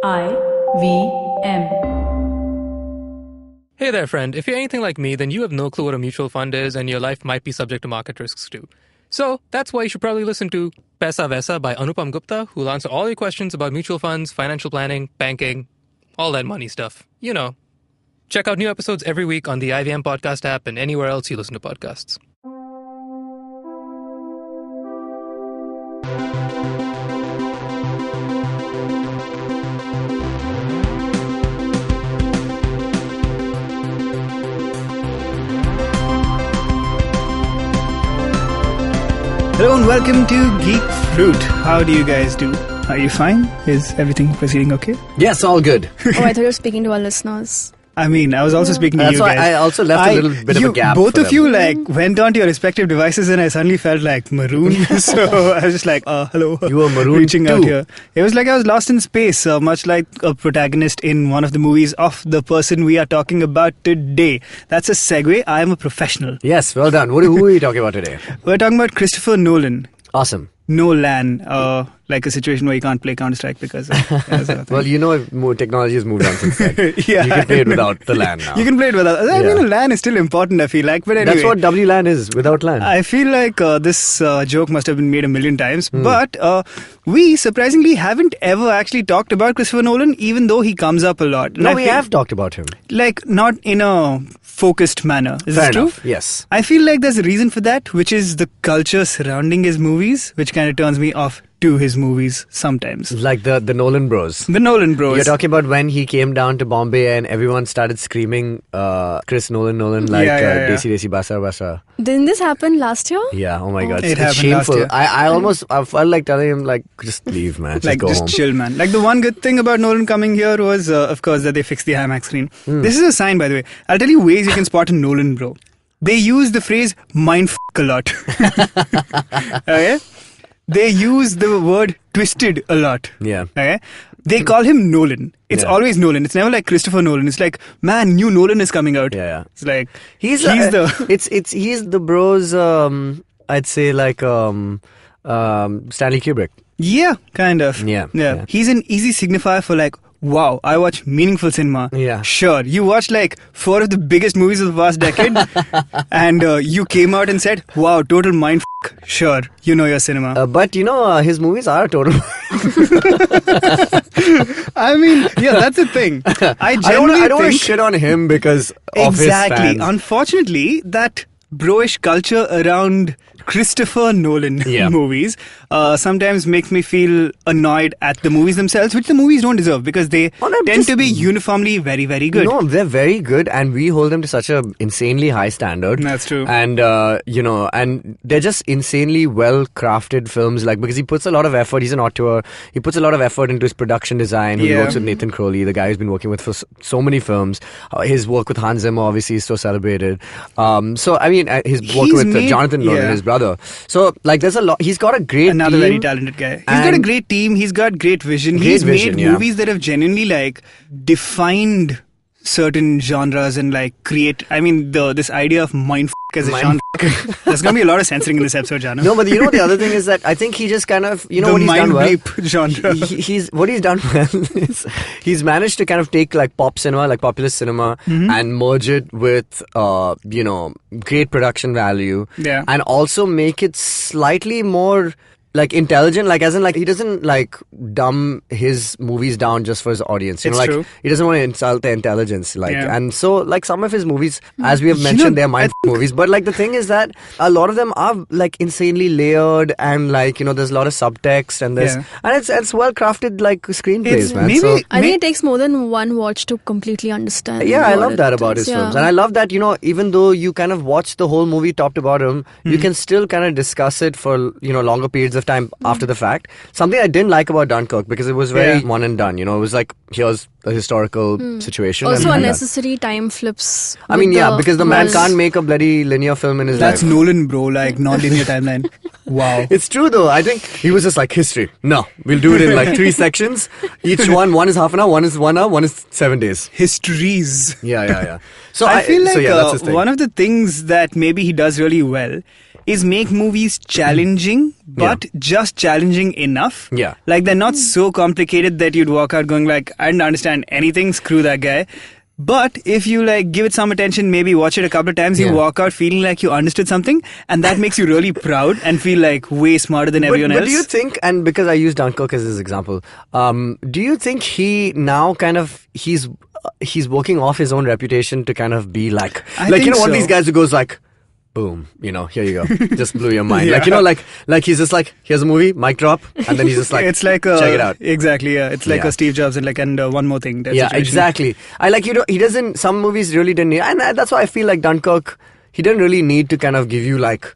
I-V-M. Hey there, friend. If you're anything like me, then you have no clue what a mutual fund is, and your life might be subject to market risks too. So that's why you should probably listen to Paisa Vaisa by Anupam Gupta, who'll answer all your questions about mutual funds, financial planning, banking, all that money stuff. You know. Check out new episodes every week on the IVM podcast app and anywhere else you listen to podcasts. Hello and welcome to Geek Fruit. How do you guys do? Are you fine? Is everything proceeding okay? Yes, all good. Oh, I thought you were speaking to our listeners. I mean, I was also speaking to That's you why guys. I also left a little bit of a gap. Both for of them. you went onto your respective devices and I suddenly felt like marooned. So I was just like, hello. You were marooned reaching too. out here. It was like I was lost in space, much like a protagonist in one of the movies of the person we are talking about today. That's a segue. I am a professional. Yes, well done. Who are you talking about today? We're talking about Christopher Nolan. Awesome. Nolan, like a situation where you can't play Counter-Strike because of Well, you know, technology has moved on since then. Yeah. You can play it without the LAN now. You can play it without. I mean, LAN is still important, I feel like. But anyway, That's what WLAN is, without LAN. I feel like this joke must have been made a million times. But we surprisingly haven't ever actually talked about Christopher Nolan, even though he comes up a lot. And No, I we feel- have talked about him. Like, not in a focused manner. Is Fair this true? enough, yes. I feel like there's a reason for that, which is the culture surrounding his movies, which kind of turns me off to his movies sometimes. Like the Nolan bros. The Nolan bros. You're talking about when he came down to Bombay and everyone started screaming Chris Nolan, like Yeah. Desi Desi Basa Basa. Didn't this happen last year? Yeah, oh my god. It It's happened last shameful. year. I felt like telling him, like, just leave, man. Just Like, go just home. chill, man. Like, the one good thing about Nolan coming here was, of course, that they fixed the IMAX screen. This is a sign, by the way. I'll tell you ways you can spot a Nolan bro. They use the phrase mind-f*** a lot. Okay? They use the word twisted a lot. Yeah. Okay? They call him Nolan. It's Yeah. always Nolan. It's never like Christopher Nolan. It's like, man, new Nolan is coming out. Yeah. It's like, He's the... he's the bros. I'd say like Stanley Kubrick. Yeah, kind of. Yeah. He's an easy signifier for like, wow, I watch meaningful cinema. Yeah. Sure, you watched like 4 of the biggest movies of the past decade and you came out and said, wow, total mind f***. Sure, you know your cinema. But you know, his movies are total. I mean, yeah, that's the thing. I don't want to think... shit on him because of his Exactly. fans. Unfortunately, that bro-ish culture around Christopher Nolan movies sometimes makes me feel annoyed at the movies themselves, which the movies don't deserve because they tend to be uniformly very, very good. No, they're very good, and we hold them to such a insanely high standard. That's true. And and they're just insanely well crafted films. Like, because he puts a lot of effort. He's an auteur. He puts a lot of effort into his production design. He works with Nathan Crowley, the guy who's been working with for so many films. His work with Hans Zimmer obviously is so celebrated. So I mean, his work with Jonathan Nolan, his brother. So like, there's a lot. He's got a great Another team. very talented guy. He's got a great team. He's got great vision. He's made movies that have genuinely like defined certain genres and like create. I mean, this idea of mind f*** as a genre. There's gonna be a lot of censoring in this episode, Jana. No, but you know the other thing is that I think he just kind of, you know, what he's done well. Genre. What he's done well is he's managed to kind of take like pop cinema, like popular cinema, and merge it with great production value, and also make it slightly more like intelligent, like as in like he doesn't like dumb his movies down just for his audience. You know, like true. He doesn't want to insult their intelligence, like and so like some of his movies, as we have mentioned, they're mind movies. But like the thing is that a lot of them are like insanely layered and like there's a lot of subtext and there's and it's well crafted like screenplays, man. So, I think it takes more than one watch to completely understand. yeah, I love that about his films, and I love that even though you kind of watch the whole movie top to bottom, you can still kind of discuss it for longer periods of time after the fact. Something I didn't like about Dunkirk, because it was very one and done. It was like, here's a historical situation. Also and unnecessary time flips. I mean, because the man can't make a bloody linear film in his life. That's Nolan, bro. Like non-linear timeline. Wow. It's true though. I think he was just like, history. No, we'll do it in like 3 sections. Each one is half an hour, one is 1 hour, one is 7 days. Histories. Yeah. So I feel like that's his thing. one of the things that maybe he does really well is make movies challenging, but just challenging enough. Yeah. Like they're not so complicated that you'd walk out going like, I didn't understand anything, screw that guy. But if you like give it some attention, maybe watch it a couple of times, you walk out feeling like you understood something, and that makes you really proud and feel like way smarter than everyone else. But do you think, and because I use Dunkirk as his example, do you think he now kind of he's working off his own reputation to kind of be like one of these guys who goes like, boom, here you go, just blew your mind. Like he's just like, here's a movie, mic drop, and then he's just like, it's like check it out. Exactly, yeah. It's like a Steve Jobs and one more thing. Yeah, situation. Exactly. I like, he doesn't, some movies really didn't need, and that's why I feel like Dunkirk, he didn't really need to kind of give you like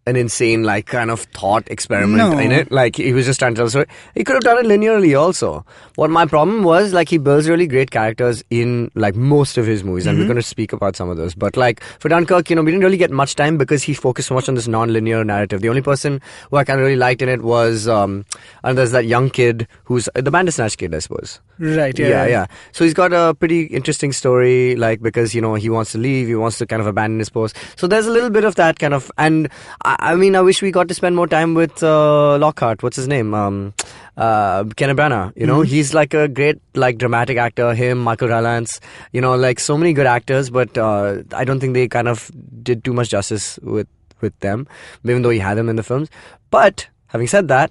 an insane like kind of thought experiment in it. Like he was just trying to tell a story. He could have done it linearly also. What my problem was, like, he builds really great characters in like most of his movies, and we're going to speak about some of those. But like for Dunkirk, we didn't really get much time because he focused so much on this non-linear narrative. The only person who I kind of really liked in it was and there's that young kid who's the Bandersnatch kid, I suppose. Right. Yeah. So he's got a pretty interesting story, like, because he wants to leave, he wants to kind of abandon his post. So there's a little bit of that kind of, and I mean, I wish we got to spend more time with Lockhart. What's his name? Kenneth Branagh. He's like a great like dramatic actor. Him, Michael Rylance. Like so many good actors, but I don't think they kind of did too much justice with them, even though he had them in the films. But having said that,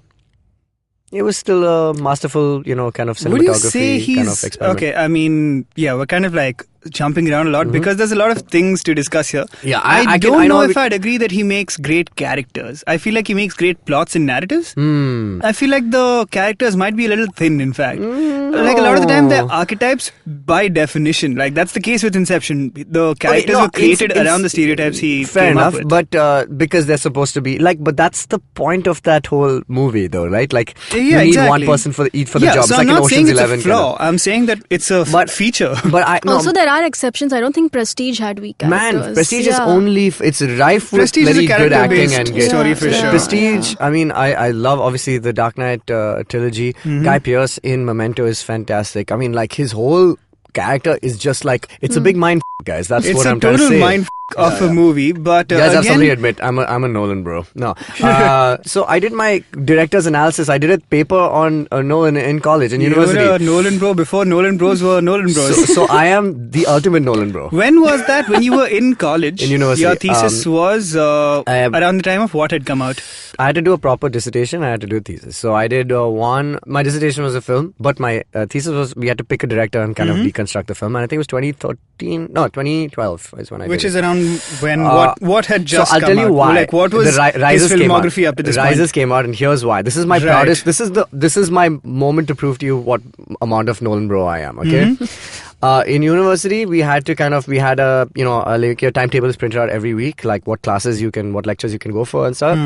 it was still a masterful, kind of cinematography Would you say he's, kind of experiment. Okay, I mean, yeah, we're kind of like jumping around a lot because there's a lot of things to discuss here. Yeah, I don't know if I'd agree that he makes great characters. I feel like he makes great plots and narratives. I feel like the characters might be a little thin, in fact. Like a lot of the time, they're archetypes by definition. Like that's the case with Inception. The characters were created around the stereotypes he came up with. But because they're supposed to be like, but that's the point of that whole movie, though, right? Like you need one person for the job. So it's like I'm not saying it's Ocean's a flaw. I'm saying that it's a feature. But also, there are exceptions. I don't think Prestige had weak characters. Man, Prestige is only it's rife with Prestige very is a good acting character-based and great story for sure. Prestige. I mean, I love obviously the Dark Knight trilogy. Guy Pearce in Memento is fantastic. I mean, like his whole character is just like it's a big mind guys. That's what I'm trying to say. It's a total mind of a movie, but you guys have something to admit. I'm a Nolan bro. No, so I did my director's analysis. I did a paper on Nolan in college and university. You were a Nolan bro before Nolan bros were Nolan bros. So I am the ultimate Nolan bro. When was that? When you were in college? In university. Your thesis was around the time of what had come out? I had to do a proper dissertation. I had to do a thesis. So I did one. My dissertation was a film, but my thesis was we had to pick a director and kind of deconstruct the film. And I think it was 2012 is when I did. Which is around when what had just come out? So I'll tell you why. Like what was his filmography up to this point? Rises came out, and here's why. This is my proudest. This is my moment to prove to you what amount of Nolan bro I am. Okay. In university, we had a like your timetable is printed out every week, like what lectures you can go for and stuff.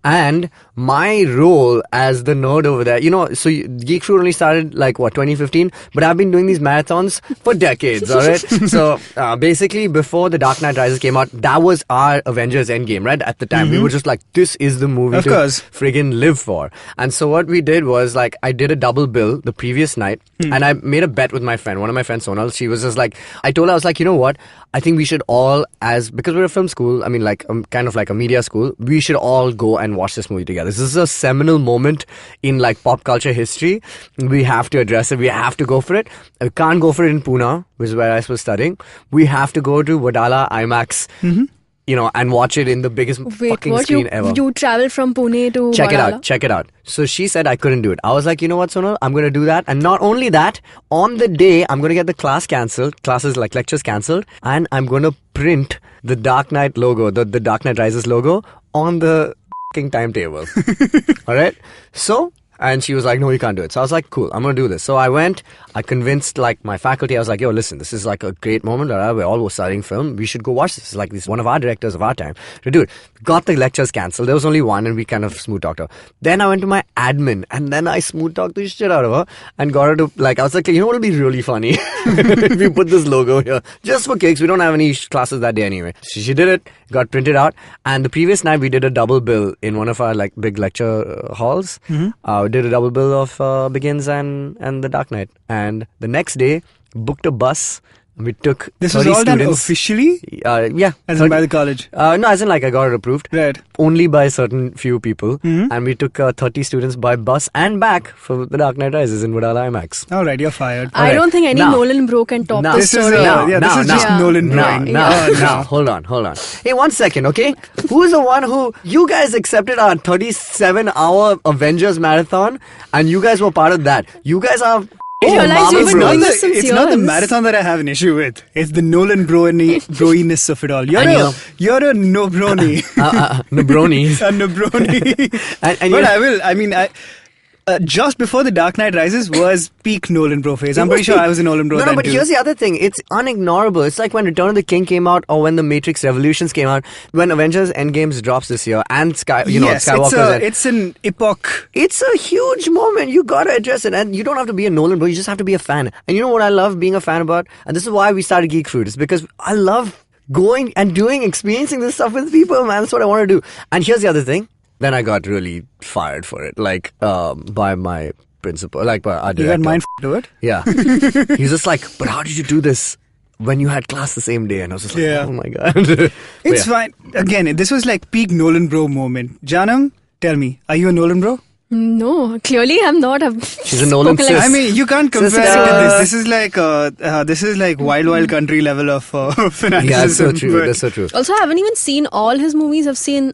And my role as the nerd over there, so Geek Fruit only started like 2015, but I've been doing these marathons for decades. All right. So basically, before The Dark Knight Rises came out, that was our Avengers Endgame, right? At the time, we were just like, this is the movie to friggin' live for. And so what we did was like, I did a double bill the previous night, and I made a bet with my friend, one of my friends, Sonal. She was just like, I told her, I was like, you know what? I think we should all, because we're a film school, I mean, like, kind of like a media school, we should all go and watch this movie together. This is a seminal moment in like pop culture history. We have to address it. We have to go for it. We can't go for it in Pune, which is where I was studying. We have to go to Wadala IMAX. And watch it in the biggest fucking screen ever. You travel from Pune to Check it out. So she said I couldn't do it. I was like, you know what, Sonal? I'm going to do that. And not only that, on the day, I'm going to get the classes like lectures cancelled, and I'm going to print the Dark Knight logo, the Dark Knight Rises logo on the fucking timetable. All right? So... And she was like, no, you can't do it. So I was like, cool, I'm going to do this. So I went, I convinced like my faculty. I was like, yo, listen, this is like a great moment. We're all studying film. We should go watch this. This is one of our directors of our time to do it. Got the lectures cancelled. There was only one and we kind of smooth talked her. Then I went to my admin and then I smooth talked the shit out of her and got her to I was like, you know what would be really funny? If you put this logo here. Just for kicks. We don't have any classes that day anyway. She did it, got printed out. And the previous night we did a double bill in one of our like big lecture halls. Did a double bill of Begins and The Dark Knight. And the next day, booked a bus We took This 30 was all done students. officially? Yeah. As in by the college? No, as in like I got it approved. Right. Only by a certain few people. Mm-hmm. And we took 30 students by bus and back for The Dark Knight Rises in Wadala IMAX. All right, you're fired. I don't think any Now- Nolan bro can top now- this This is story. this is just Nolan Now, drawing. now, hold on. Hey, 1 second, okay? Who's the one who... You guys accepted our 37-hour Avengers marathon and you guys were part of that. You guys are... You realize Marvel you've been bros. doing this since It's not the years. marathon that I have an issue with. It's the Nolan broiness of it all. You're a no-brony. Nebronies. A no-brony. And But just before The Dark Knight Rises was peak Nolan bro phase. I'm pretty sure I was a Nolan bro No, then but too. here's the other thing. It's unignorable. It's like when Return of the King came out or when The Matrix Revolutions came out. When Avengers Endgames drops this year and Skywalker's it's an epoch. It's a huge moment. You gotta address it. And you don't have to be a Nolan bro. You just have to be a fan. And you know what I love being a fan about? And this is why we started Geek Fruit. It's because I love going and experiencing this stuff with people, man. That's what I want to do. And here's the other thing. Then I got really fired for it. By my principal, by our director. You got mind to it? Yeah. He was just like, but how did you do this when you had class the same day? And I was just like, Yeah. oh my God. It's fine. Again, this was like peak Nolan bro moment. Janam, tell me, are you a Nolan bro? No, clearly I'm not. She's a Nolan spoken sis. I mean, you can't compare Sister. it to this. This is like wild country level of fanaticism. Yeah, that's so true. but- That's so true. Also, I haven't even seen all his movies. I've seen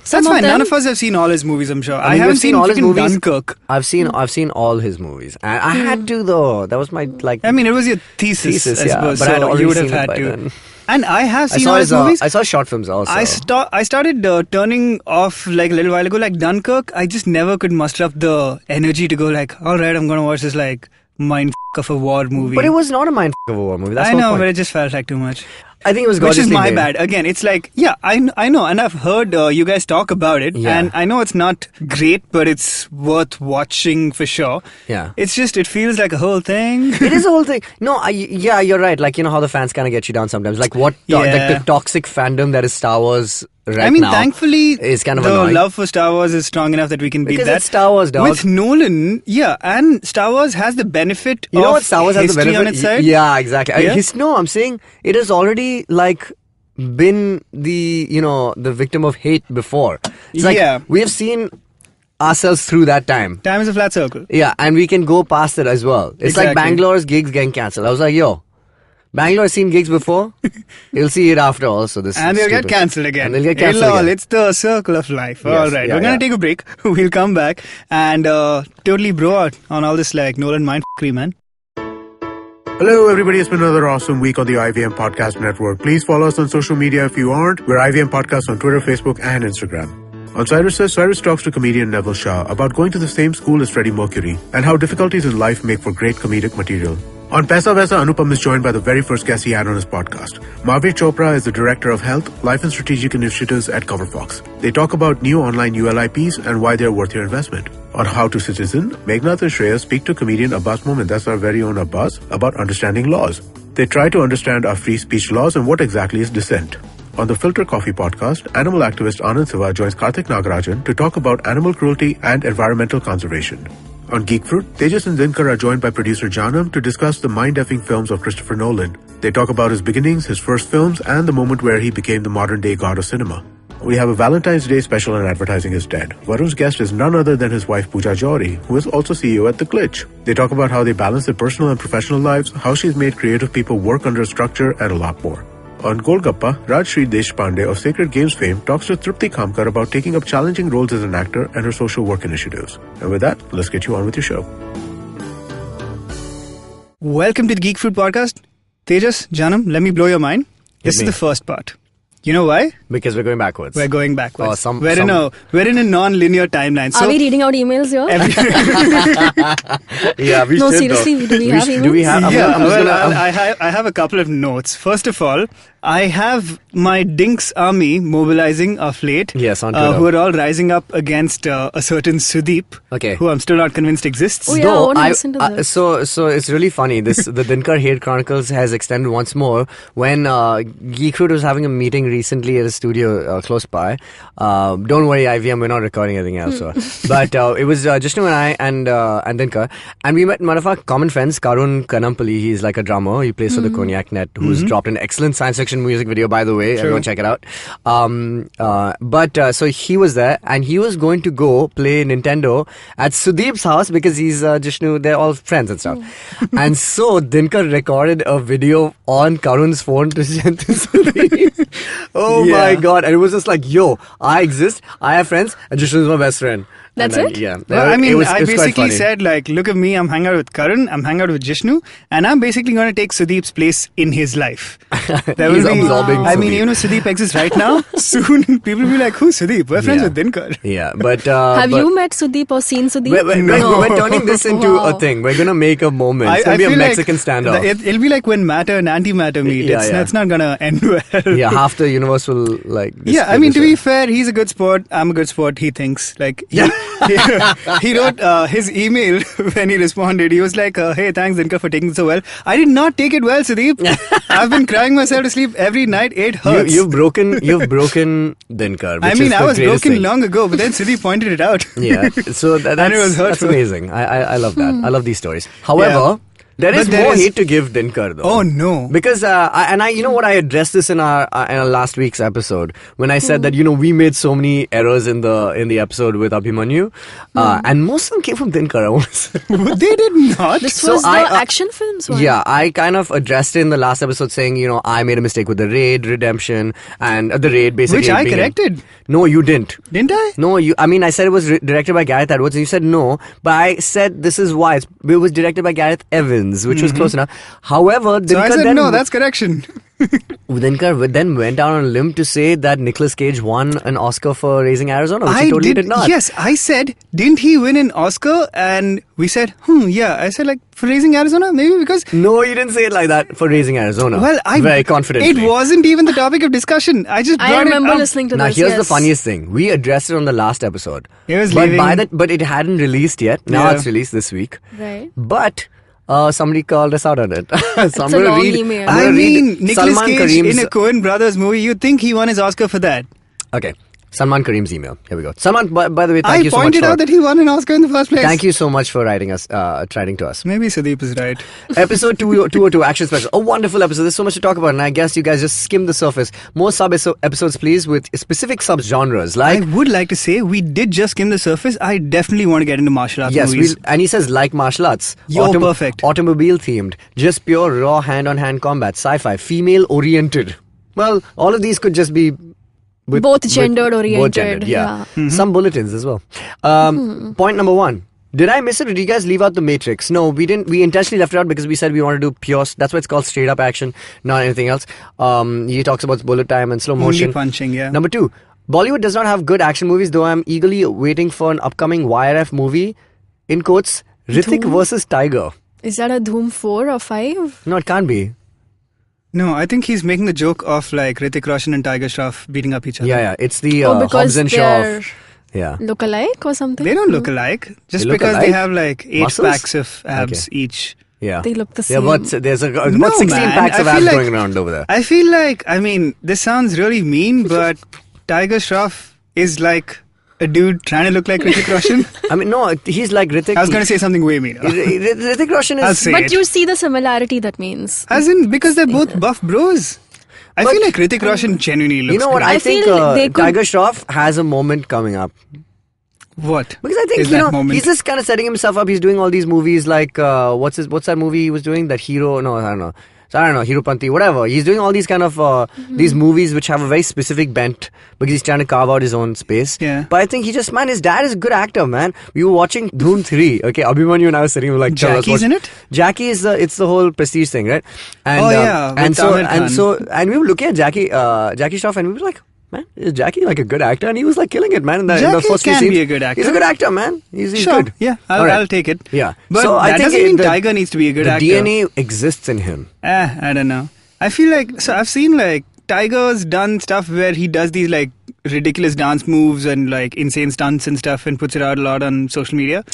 some That's of fine. them. None of us have seen all his movies, I'm sure. I mean, haven't we've seen seen all his freaking movies. Dunkirk. I've seen all his movies. And I had to though. That was my I mean, it was your thesis, I yeah. suppose. But I had so already you would have seen it had by to. then. And I have I seen saw all his movies. I saw short films also. I started turning off like a little while ago. Like Dunkirk, I just never could muster up the energy to go like, all right, I'm going to watch this like mind of a war movie. But it was not a mind of a war movie. That's I the know, point. but it just felt like too much. I think it was Which is gorgeously my made. bad. Again, it's like, yeah, I know, and I've heard you guys talk about it, Yeah. and I know it's not great, but it's worth watching for sure. Yeah. It's just, it feels like a whole thing. It is a whole thing. No, yeah, you're right. Like, you know how the fans kind of get you down sometimes. Like like the toxic fandom that is Star Wars right I mean, now thankfully, is kind of the annoying. love for Star Wars is strong enough that we can beat Because that. it's Star Wars, dog. With Nolan, yeah, and Star Wars has the benefit You know of what Star Wars has the history benefit? on its side. Yeah, exactly. Yeah? No, I'm saying it has already been the victim of hate before. It's like Yeah. we have seen ourselves through that time. Time is a flat circle. Yeah, and we can go past it as well. It's like Exactly. Bangalore's gigs getting cancelled. I was like, yo, Bangalore has seen gigs before. You'll see it after also. This And is they'll get stupid. cancelled again. And they'll get cancelled again. It's the circle of life. Yes, All right, yeah, we're going yeah. to take a break. We'll come back and totally bro out on all this like Nolan mindfuckery, man. Hello, everybody. It's been another awesome week on the IVM Podcast Network. Please follow us on social media if you aren't. We're IVM Podcast on Twitter, Facebook, and Instagram. On Cyrus Says, Cyrus talks to comedian Neville Shah about going to the same school as Freddie Mercury and how difficulties in life make for great comedic material. On Paisa Vaisa, Anupam is joined by the very first guest he had on his podcast. Marve Chopra is the Director of Health, Life and Strategic Initiatives at CoverFox. They talk about new online ULIPs and why they're worth your investment. On How to Citizen, Meghnad and Shreya speak to comedian Abbas Momin, that's our very own Abbas, about understanding laws. They try to understand our free speech laws and what exactly is dissent. On the Filter Coffee podcast, animal activist Anand Siva joins Karthik Nagarajan to talk about animal cruelty and environmental conservation. On Geek Fruit, Tejas and Dinkar are joined by producer Janam to discuss the mind-effing films of Christopher Nolan. They talk about his beginnings, his first films, and the moment where he became the modern-day god of cinema. We have a Valentine's Day special on Advertising is Dead. Varun's guest is none other than his wife Pooja Johri, who is also CEO at The Glitch. They talk about how they balance their personal and professional lives, how she's made creative people work under a structure, and a lot more. On Golgappa, Rajshri Deshpande of Sacred Games fame talks to Tripti Kamkar about taking up challenging roles as an actor and her social work initiatives. And with that, let's get you on with your show. Welcome to the Geek Fruit Podcast. Tejas, Janam, let me blow your mind. This is me. the first part. You know why? Because we're going backwards. We're going backwards. Oh, we're in a non-linear timeline. Are we reading out emails here? Yeah, we No, should. seriously, do we have emails? Do we have? I have a couple of notes. First of all, I have my Dinks army mobilizing of late. Yes, on Twitter. who are all rising up against a certain Sudeep, Okay. who I'm still not convinced exists. Oh, yeah, I want to listen to this. So it's really funny. The Dinkar Hate Chronicles has extended once more when Geek Fruit was having a meeting recently at his studio close by. Don't worry, IVM, we're not recording anything else. But it was Jishnu and I and Dinkar. And we met one of our common friends, Karun Kanampally. He's like a drummer. He plays for the Cognac Net, who's dropped an excellent science fiction music video, by the way. Everyone check it out. So he was there, and he was going to go play Nintendo at Sudeep's house because he's Jishnu, they're all friends and stuff. And so Dinkar recorded a video on Karun's phone to send to Sudeep. Oh my god. And it was just like, yo, I exist, I have friends, and Jishnu is my best friend. That's and it? Yeah. Well, I mean, I it was basically said, like, look at me, I'm hanging out with Karan, I'm hanging out with Jishnu, and I'm basically going to take Sudeep's place in his life. There He's will be, absorbing I mean, Sudeep. even if Sudeep exists right now, soon people will be like, who's Sudeep? We're friends with Dinkar. Yeah, but... Have you met Sudeep or seen Sudeep? We're turning this into a thing. We're going to make a moment. It's going to be a Mexican standoff. It'll be like when matter and antimatter meet. It's not going to end well. Yeah, half the universe will, like... Yeah, I mean, to be fair, he's a good sport. I'm a good sport, he thinks. Like, he wrote his email when he responded. He was like, hey, thanks, Dinkar, for taking it so well. I did not take it well, Sudeep. I've been crying myself to sleep every night. It hurts. You've broken Dinkar. I mean, I was broken long ago, but then Sudeep pointed it out. Yeah, so that's amazing. I love that. I love these stories. However... There is more hate to give Dinkar, though. Oh no! Because you know what, I addressed this in our last week's episode when I said that we made so many errors in the episode with Abhimanyu, and most of them came from Dinkar. I want to say. They did not. This was the action films one. Yeah, I kind of addressed it in the last episode, saying I made a mistake with the Raid Redemption and the Raid basically. Which I corrected. No, you didn't. Didn't I? No, I mean, I said it was directed by Gareth Edwards, and you said no, but I said this is why it was directed by Gareth Evans. Which was close enough. However, Dinkar I said no, that's correction. Dinkar then went out on a limb to say that Nicolas Cage won an Oscar for Raising Arizona, which he totally did not. Yes, I said, didn't he win an Oscar? And we said, yeah. I said, like, for Raising Arizona? Maybe because... No, you didn't say it like that, for Raising Arizona. Well, very confidently. It wasn't even the topic of discussion. I just brought it up. I remember listening to this. Now, here's the yes. funniest thing. We addressed it on the last episode. It was but it hadn't released yet. Now it's released this week. Right. But... somebody called us out on it. It's a long email. I mean, Nicolas Cage in a Coen Brothers movie, you'd think he won his Oscar for that. Okay. Salman Kareem's email. Here we go. Salman, by the way, thank you so much. I pointed out that he won an Oscar in the first place. Thank you so much for writing to us. Maybe Sudeep is right. Episode 202, Action Special. A wonderful episode. There's so much to talk about, and I guess you guys just skimmed the surface. More sub-episodes, please, with specific sub-genres. Like, I would like to say, we did just skim the surface. I definitely want to get into martial arts movies. And he says, like martial arts. You're perfect. Automobile-themed. Just pure, raw, hand-on-hand combat. Sci-fi. Female-oriented. Well, all of these could just be... both gendered oriented. Both gendered, yeah. Some bulletins as well. Point number 1. Did I miss it, or did you guys leave out the Matrix? No, we didn't. We intentionally left it out because we said we want to do pure... That's why it's called straight up action, not anything else. He talks about bullet time and slow motion. Only punching, yeah. Number 2. Bollywood does not have good action movies, though I'm eagerly waiting for an upcoming YRF movie. In quotes, Hrithik versus Tiger. Is that a Dhoom 4 or 5? No, it can't be. No, I think he's making the joke of like Hrithik Roshan and Tiger Shroff beating up each other. Yeah. It's the Hobbs and Shaw. Yeah. Look alike or something? They don't look alike. Just because they have like 8 packs of abs each. Yeah. They look the same. Yeah, there's about 16 packs of abs going around over there. I feel like, I mean, this sounds really mean, but Tiger Shroff is like a dude trying to look like Hrithik Roshan. I mean, no, he's like Hrithik. I was going to say something way meaner. Hrithik Roshan is... I'll say but it. you see the similarity that means. As in, because they're both buff bros. I feel like Hrithik Roshan genuinely looks You know what? good. I think Tiger Shroff has a moment coming up. What? Because I think, he's just kind of setting himself up. He's doing all these movies like, what's that movie he was doing? That Hero? No, I don't know. So I don't know, Hiropanti, whatever. He's doing all these kind of these movies which have a very specific bent because he's trying to carve out his own space. Yeah. But I think his dad is a good actor, man. We were watching Dhoom 3. Okay, Abhimanyu and I were sitting, we were like, Jackie's in it? Jackie is it's the whole prestige thing, right? And, and we were looking at Jackie Shroff and we were like, man, is Jackie like a good actor? And he was like killing it, man. In the first few can scenes. Be a good actor. He's a good actor, man. He's sure. good. Yeah, I'll take it. Yeah. But so that I think doesn't mean Tiger needs to be a good actor. The DNA exists in him. I don't know. I feel like, so I've seen like Tiger's done stuff where he does these like ridiculous dance moves and like insane stunts and stuff and puts it out a lot on social media.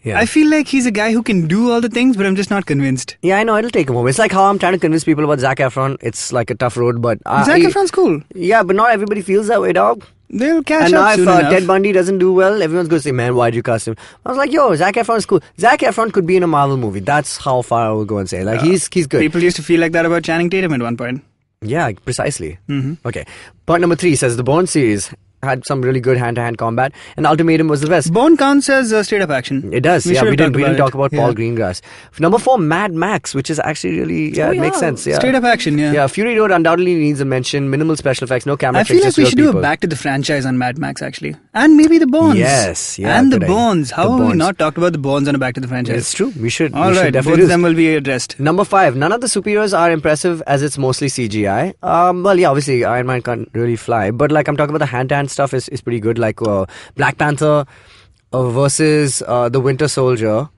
Yeah. I feel like he's a guy who can do all the things, but I'm just not convinced. Yeah, I know. It'll take him home. It's like how I'm trying to convince people about Zac Efron. It's like a tough road, but... Zac Efron's cool. Yeah, but not everybody feels that way, dog. They'll catch And now up if soon enough. Ted Bundy doesn't do well, everyone's going to say, man, why'd you cast him? I was like, yo, Zac Efron's cool. Zac Efron could be in a Marvel movie. That's how far I will go and say. Like, he's good. People used to feel like that about Channing Tatum at one point. Yeah, precisely. Okay. Point number 3 says the Bourne series had some really good hand-to-hand combat, and Ultimatum was the best. Bourne counts as straight-up action. It does. We didn't talk about Paul it. Greengrass. Number 4, Mad Max, which is actually really it makes sense. Yeah. Straight-up action, yeah. Yeah, Fury Road undoubtedly needs a mention. Minimal special effects, no camera I feel tricks, like we just should real do people. a back to the franchise on Mad Max, actually. And maybe the Bournes. Yes, yeah. And the good idea. Bournes. How The have we Bournes. not talked about the Bournes on a back to the franchise? It's true. We should. All we should right, both definitely of do. them will be addressed. Number 5, none of the superheroes are impressive as it's mostly CGI. Well, yeah, obviously Iron Man can't really fly, but like I'm talking about the hand-to-hand stuff is pretty good. Like Black Panther versus the Winter Soldier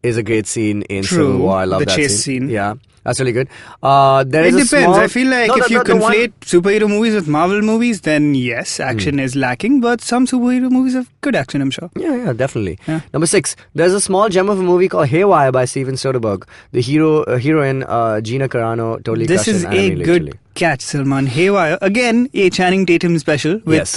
is a great scene in True. Civil War. I love The that chase scene. Yeah, that's really good. There It is a depends. small- I feel like No, if you the one- conflate superhero movies with Marvel movies, then yes, action is lacking. But some superhero movies have good action, I'm sure. Yeah, definitely. Yeah. Number 6, there's a small gem of a movie called Haywire by Steven Soderbergh. The heroine Gina Carano totally This crushed is in a anime, good literally. catch, Salman. Haywire. Again, a Channing Tatum special with Yes.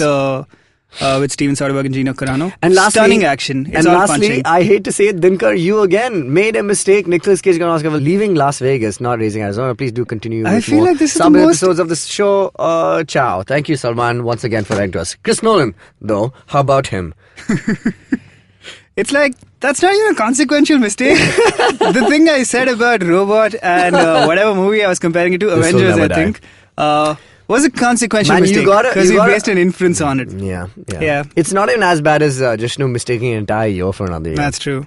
with Steven Soderbergh and Gina Carano. And lastly, Stunning action. It's and all lastly, punching. I hate to say it, Dinkar, you again made a mistake. Nicolas Cage got an Oscar for leaving Las Vegas, not raising Arizona. Please do continue. I with feel more like this is the sub most- episodes of the show. Ciao. Thank you, Salman, once again for writing to us. Chris Nolan, though, how about him? It's like, that's not even a consequential mistake. The thing I said about Robot and whatever movie I was comparing it to, will Avengers, never I die. think, was a consequential Man, you mistake. gotta- Because you we gotta- based an inference on it. Yeah. Yeah. It's not even as bad as Jishnu mistaking an entire year for another year. That's true.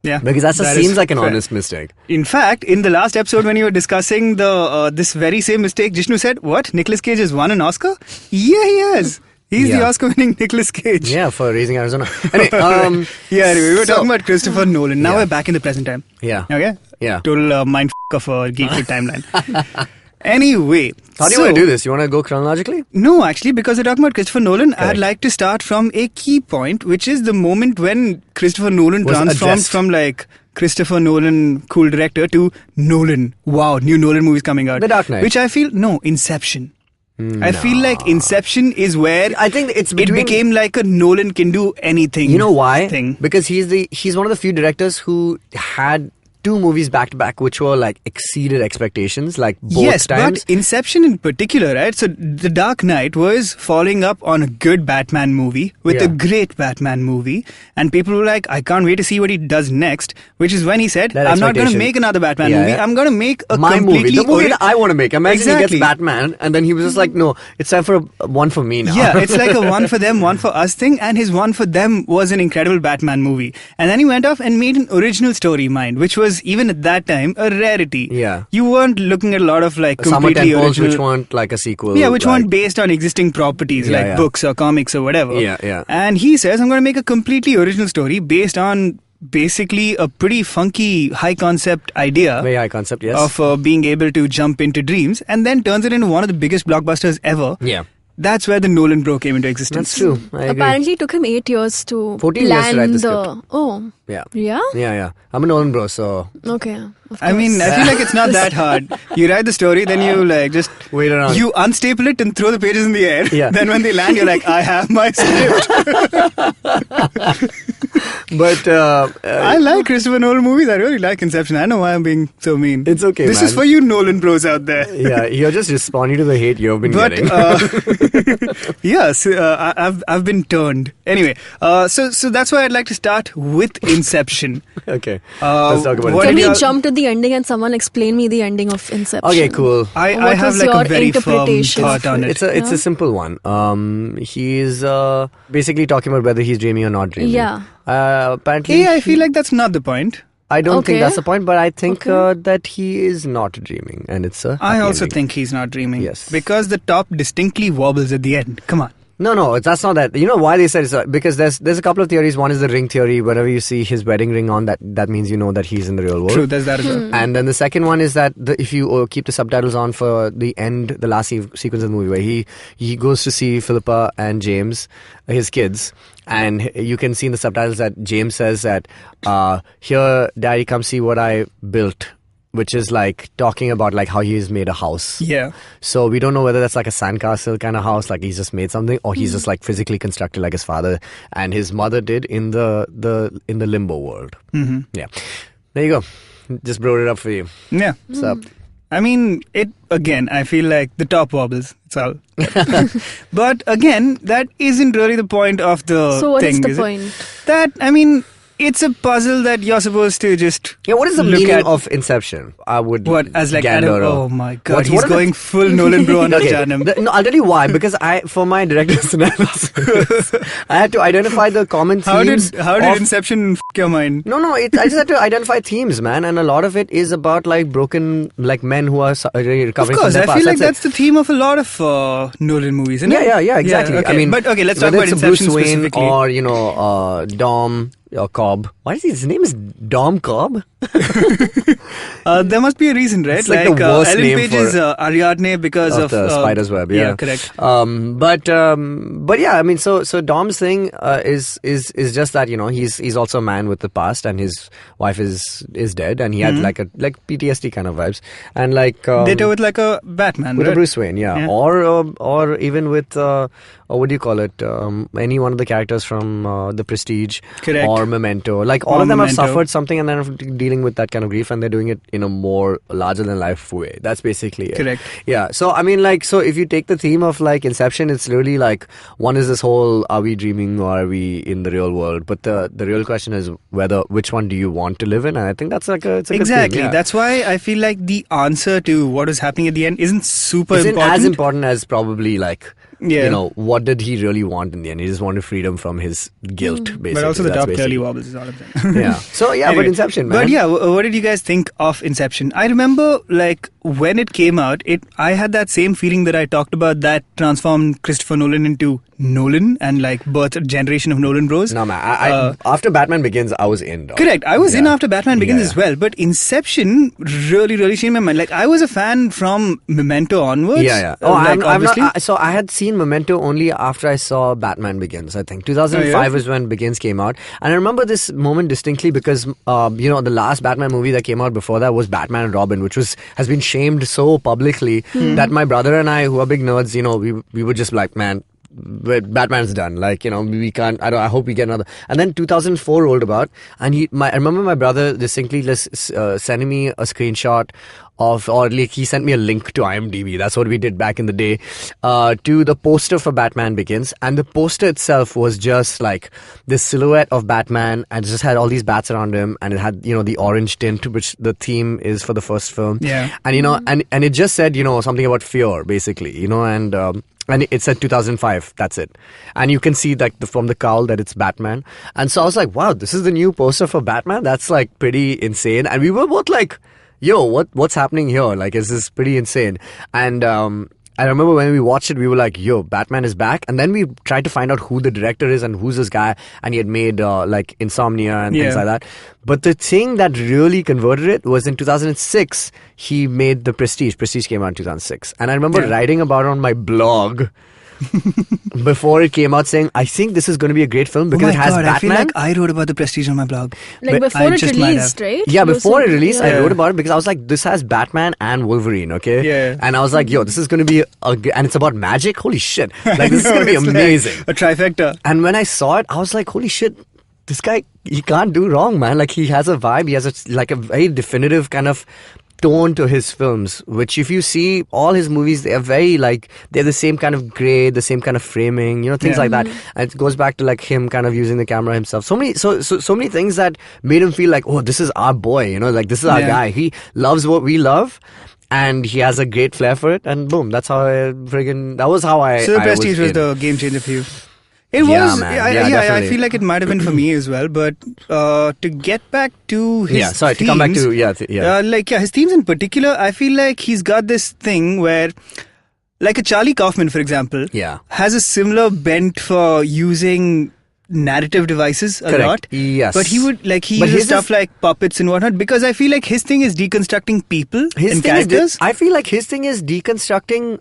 Yeah. because that is seems like an fair. honest mistake. In fact, in the last episode when you were discussing the this very same mistake, Jishnu said, what? Nicolas Cage has won an Oscar? Yeah, he has. He's the Yeah. Oscar-winning Nicolas Cage. Yeah, for raising Arizona. Anyway, Anyway, we were so- talking about Christopher Nolan. Now Yeah. we're back in the present time. Yeah. Okay? Yeah. Total mind of a Geek timeline. Anyway. How do you want to do this? You want to go chronologically? No, actually, because we're talking about Christopher Nolan, I'd Correct. like to start from a key point, which is the moment when Christopher Nolan Was transforms addressed. from like Christopher Nolan, cool director, to Nolan. Wow, new Nolan movies coming out. The Dark Knight. Which I feel, no, Inception. I feel like Inception is where I think it's it between... became like a Nolan can do anything. You know why? Thing. Because he's one of the few directors who had 2 movies back to back which were like exceeded expectations, like both Yes, times. but Inception in particular, right? So The Dark Knight was following up on a good Batman movie with Yeah. a great Batman movie, and people were like, I can't wait to see what he does next, which is when he said, That I'm not going to expectation. make another Batman Yeah, movie, yeah. I'm going to make a My movie, completely... the movie that I want to make. Imagine he Exactly. gets Batman, and then he was just like, no, it's time for one for me now. Yeah, it's like a one for them, one for us thing, and his one for them was an incredible Batman movie. And then he went off and made an original story, mind, which was, even at that time, a rarity. Yeah. You weren't looking at a lot of like Summer completely Temples, original... which weren't like a sequel. Yeah, which like, weren't based on existing properties Yeah, like yeah. books or comics or whatever. Yeah. And he says, I'm going to make a completely original story based on basically a pretty funky high concept idea Very high concept, yes. of being able to jump into dreams, and then turns it into one of the biggest blockbusters ever. Yeah. That's where the Nolan bro came into existence. That's true. I agree. Apparently, it took him 8 years to 14 years to land write the the. script. Oh, Yeah. yeah? Yeah. I'm a Nolan bro, so Okay. Of I mean, course. I feel like it's not that hard. You write the story, then you like just wait around. you unstaple it and throw the pages in the air. Yeah. Then when they land, you're like, I have my script. But I like Christopher Nolan movies. I really like Inception. I know why I'm being so mean. It's okay, This man. is for you Nolan bros out there. yeah, you're just responding to the hate you've been But getting. yes, I've been turned. Anyway, so that's why I'd like to start with Inception. Okay, let's talk about what it. Can did we y'all- jump to the ending and someone explain me the ending of Inception? Okay, cool. I What have was like a your very firm interpretation thought on it. It's a simple one. He's basically talking about whether he's dreaming or not dreaming. Yeah. Apparently, I feel like that's not the point. I don't think Okay. that's the point, but I think Okay. that he is not dreaming, and it's a. I happy also ending. think he's not dreaming. Yes. Because the top distinctly wobbles at the end. Come on. No, that's not that. You know why they said it's because there's a couple of theories. One is the ring theory. Whenever you see his wedding ring on, that means you know that he's in the real world. True, there's that as well. And then the second one is that if you keep the subtitles on for the end, the last sequence of the movie where he goes to see Philippa and James, his kids, And you can see in the subtitles that James says that, here, Daddy, come see what I built. Which is like talking about like how he's made a house. Yeah. So we don't know whether that's like a sandcastle kind of house, like he's just made something, or he's just like physically constructed like his father and his mother did in the limbo world. Mm-hmm. Yeah. There you go. Just brought it up for you. Yeah. So I mean, I feel like the top wobbles. It's all. But again, that isn't really the point of the So what thing, is the is point? That, I mean, it's a puzzle that you're supposed to just what is the look meaning at. of Inception? I would What, as like gander Adam? over. Oh my god, What he's are going full Nolan bro on Okay. Janam. No, I'll tell you why. Because for my director's analysis, I had to identify the common themes. How did of- Inception f*** your mind? No, I just had to identify themes, man, and a lot of it is about like broken, like men who are recovering Of course, from their I past. feel like That's that's the theme of a lot of Nolan movies, isn't it? Yeah, exactly. okay. I mean, but okay, let's talk whether about it's Inception Bruce Wayne specifically. or Dom or Cobb. Why is his name is Dom Cobb? There must be a reason, right? It's like the worst Ellen name Page's for- Ariadne because of the spider's web. Yeah, correct. But yeah, I mean, so Dom's thing is just that, you know, he's also a man with the past, and his wife is dead, and he had like PTSD kind of vibes, and like Ditto with like a Batman, with right? a Bruce Wayne, yeah. Or even with what do you call it? Any one of the characters from The Prestige, Correct. or Memento. Like all Or of them Memento. have suffered something and then dealing with that kind of grief, and they're doing it in a more larger than life way. That's basically it. Correct. Yeah. So I mean, like, so if you take the theme of like Inception, it's really like, one is this whole, are we dreaming or are we in the real world? But the real question is which one do you want to live in? And I think that's like it's a Exactly. good thing, yeah. That's why I feel like the answer to what is happening at the end isn't super Isn't important. as important as probably like, Yeah. you know, what did he really want in the end? He just wanted freedom from his guilt, basically. But also the That's top clearly basically- wobbles is all of them. Yeah. So yeah, Anyway, but Inception, man. But yeah, what did you guys think of Inception? I remember like when it came out, I had that same feeling that I talked about that transformed Christopher Nolan into Nolan and like birthed a generation of Nolan bros. No, man. I after Batman Begins, I was in. Dog. Correct. I was in Yeah. after Batman Begins Yeah, as well, but Inception really changed my mind. Like I was a fan from Memento onwards. Yeah. Oh, like, I'm obviously. not. So I had seen Memento only after I saw Batman Begins. I think 2005 is when Begins came out, and I remember this moment distinctly because you know, the last Batman movie that came out before that was Batman and Robin, which has been shamed so publicly that my brother and I, who are big nerds, you know, we were just like, man, Batman's done. Like, you know, we can't. I hope we get another. And then 2004 rolled about, and I remember my brother distinctly sending me a screenshot of, or like he sent me a link to IMDb. That's what we did back in the day, to the poster for Batman Begins, and the poster itself was just like this silhouette of Batman, and it just had all these bats around him, and it had, you know, the orange tint, which the theme is for the first film. Yeah. And you know, and it just said, you know, something about fear, basically, you know, and it said 2005. That's it. And you can see like from the cowl that it's Batman. And so I was like, wow, this is the new poster for Batman. That's like pretty insane. And we were both like, yo, what's happening here? Like, this is pretty insane. And I remember when we watched it, we were like, yo, Batman is back. And then we tried to find out who the director is and who's this guy. And he had made like Insomnia and things like that. But the thing that really converted it was in 2006, he made The Prestige. Prestige came out in 2006. And I remember writing about it on my blog before it came out, saying, I think this is going to be a great film because it has Batman. I feel like I wrote about The Prestige on my blog. Like But before I it just might released, have. right? Yeah, You before said- it released, yeah. I wrote about it because I was like, this has Batman and Wolverine, okay? Yeah. And I was like, yo, this is going to be and it's about magic? Holy shit. Like, this is going to be It's like amazing. a trifecta. And when I saw it, I was like, holy shit, this guy, he can't do wrong, man. Like, he has a vibe. He has a very definitive kind of tone to his films, which if you see all his movies, they're very like, they're the same kind of grade, the same kind of framing, you know, things like that. And it goes back to like him kind of using the camera himself. So many things that made him feel like, oh, this is our boy, you know, like this is our guy. He loves what we love. And he has a great flair for it, and boom, that's how that was how I. So The I Prestige was in. the game changer for you. It Yeah, was, man. I Definitely. feel like it might have been for me as well. But to get back to his to come back to his themes in particular, I feel like he's got this thing where, like a Charlie Kaufman, for example, has a similar bent for using narrative devices a Correct. lot. Yes. But he would like he But uses his stuff is- like puppets and whatnot because I feel like his thing is deconstructing people and characters. I feel like his thing is deconstructing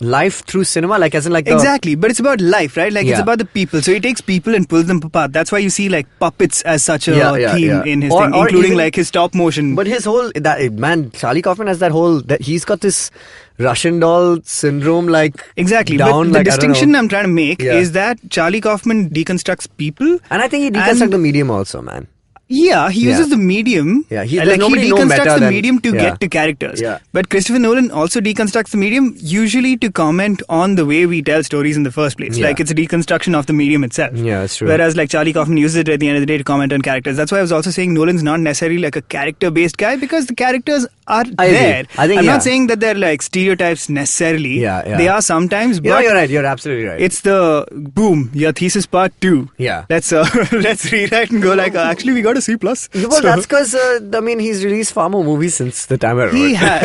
life through cinema, like as in like Exactly, but it's about life, right? Like it's Yeah. about the people. So he takes people and pulls them apart. That's why you see like puppets as such a Yeah, theme in his Or- thing, or including even- like his stop motion. But his whole Charlie Kaufman has that whole that he's got this Russian doll syndrome, like Exactly, down, but the like, I don't distinction know. I'm trying to make Yeah. is that Charlie Kaufman deconstructs people. And I think he deconstructed And- the medium also, man. Yeah, he uses Yeah. the medium. Yeah, like there's he nobody know deconstructs meta the than- medium to yeah. get to characters. Yeah. But Christopher Nolan also deconstructs the medium usually to comment on the way we tell stories in the first place. Yeah. Like it's a deconstruction of the medium itself. Yeah, that's true. Whereas like Charlie Kaufman uses it at the end of the day to comment on characters. That's why I was also saying Nolan's not necessarily like a character-based guy because the characters are I agree. there. I think, I'm yeah. not saying that they're like stereotypes necessarily. Yeah. They are sometimes, No, but you're right. You're absolutely right. it's the boom, your thesis part 2. Yeah. Let's let's rewrite and go like actually we got a C+. Well, So- that's because he's released far more movies since the time I wrote. He had.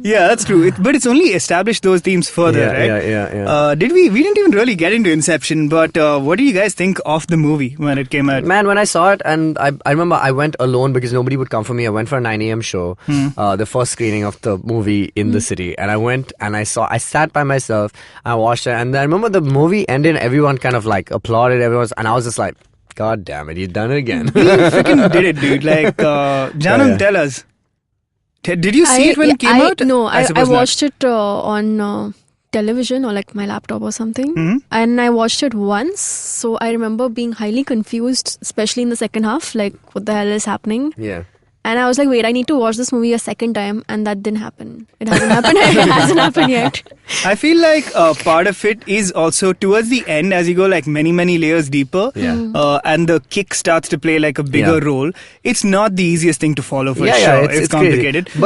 Yeah, that's true. But it's only established those themes further, Yeah, right? yeah. We didn't even really get into Inception, but what do you guys think of the movie when it came out? Man, when I saw it, and I remember I went alone because nobody would come for me. I went for a 9 a.m. show, the first screening of the movie in the city, and I went and I sat by myself, I watched it, and I remember the movie ended, everyone kind of like applauded, and I was just like, God damn it, you've done it again. We freaking did it, dude. Like, Janam, Yeah. tell us. Did you see it when it came out? No, I suppose not. watched it on television or like my laptop or something. Mm-hmm. And I watched it once. So I remember being highly confused, especially in the second half. Like, what the hell is happening? Yeah. And I was like, wait, I need to watch this movie a second time. And that didn't happen. It hasn't happened. It hasn't happened yet. I feel like part of it is also towards the end as you go like many, many layers deeper and the kick starts to play like a bigger role. It's not the easiest thing to follow for sure. It's complicated. Crazy.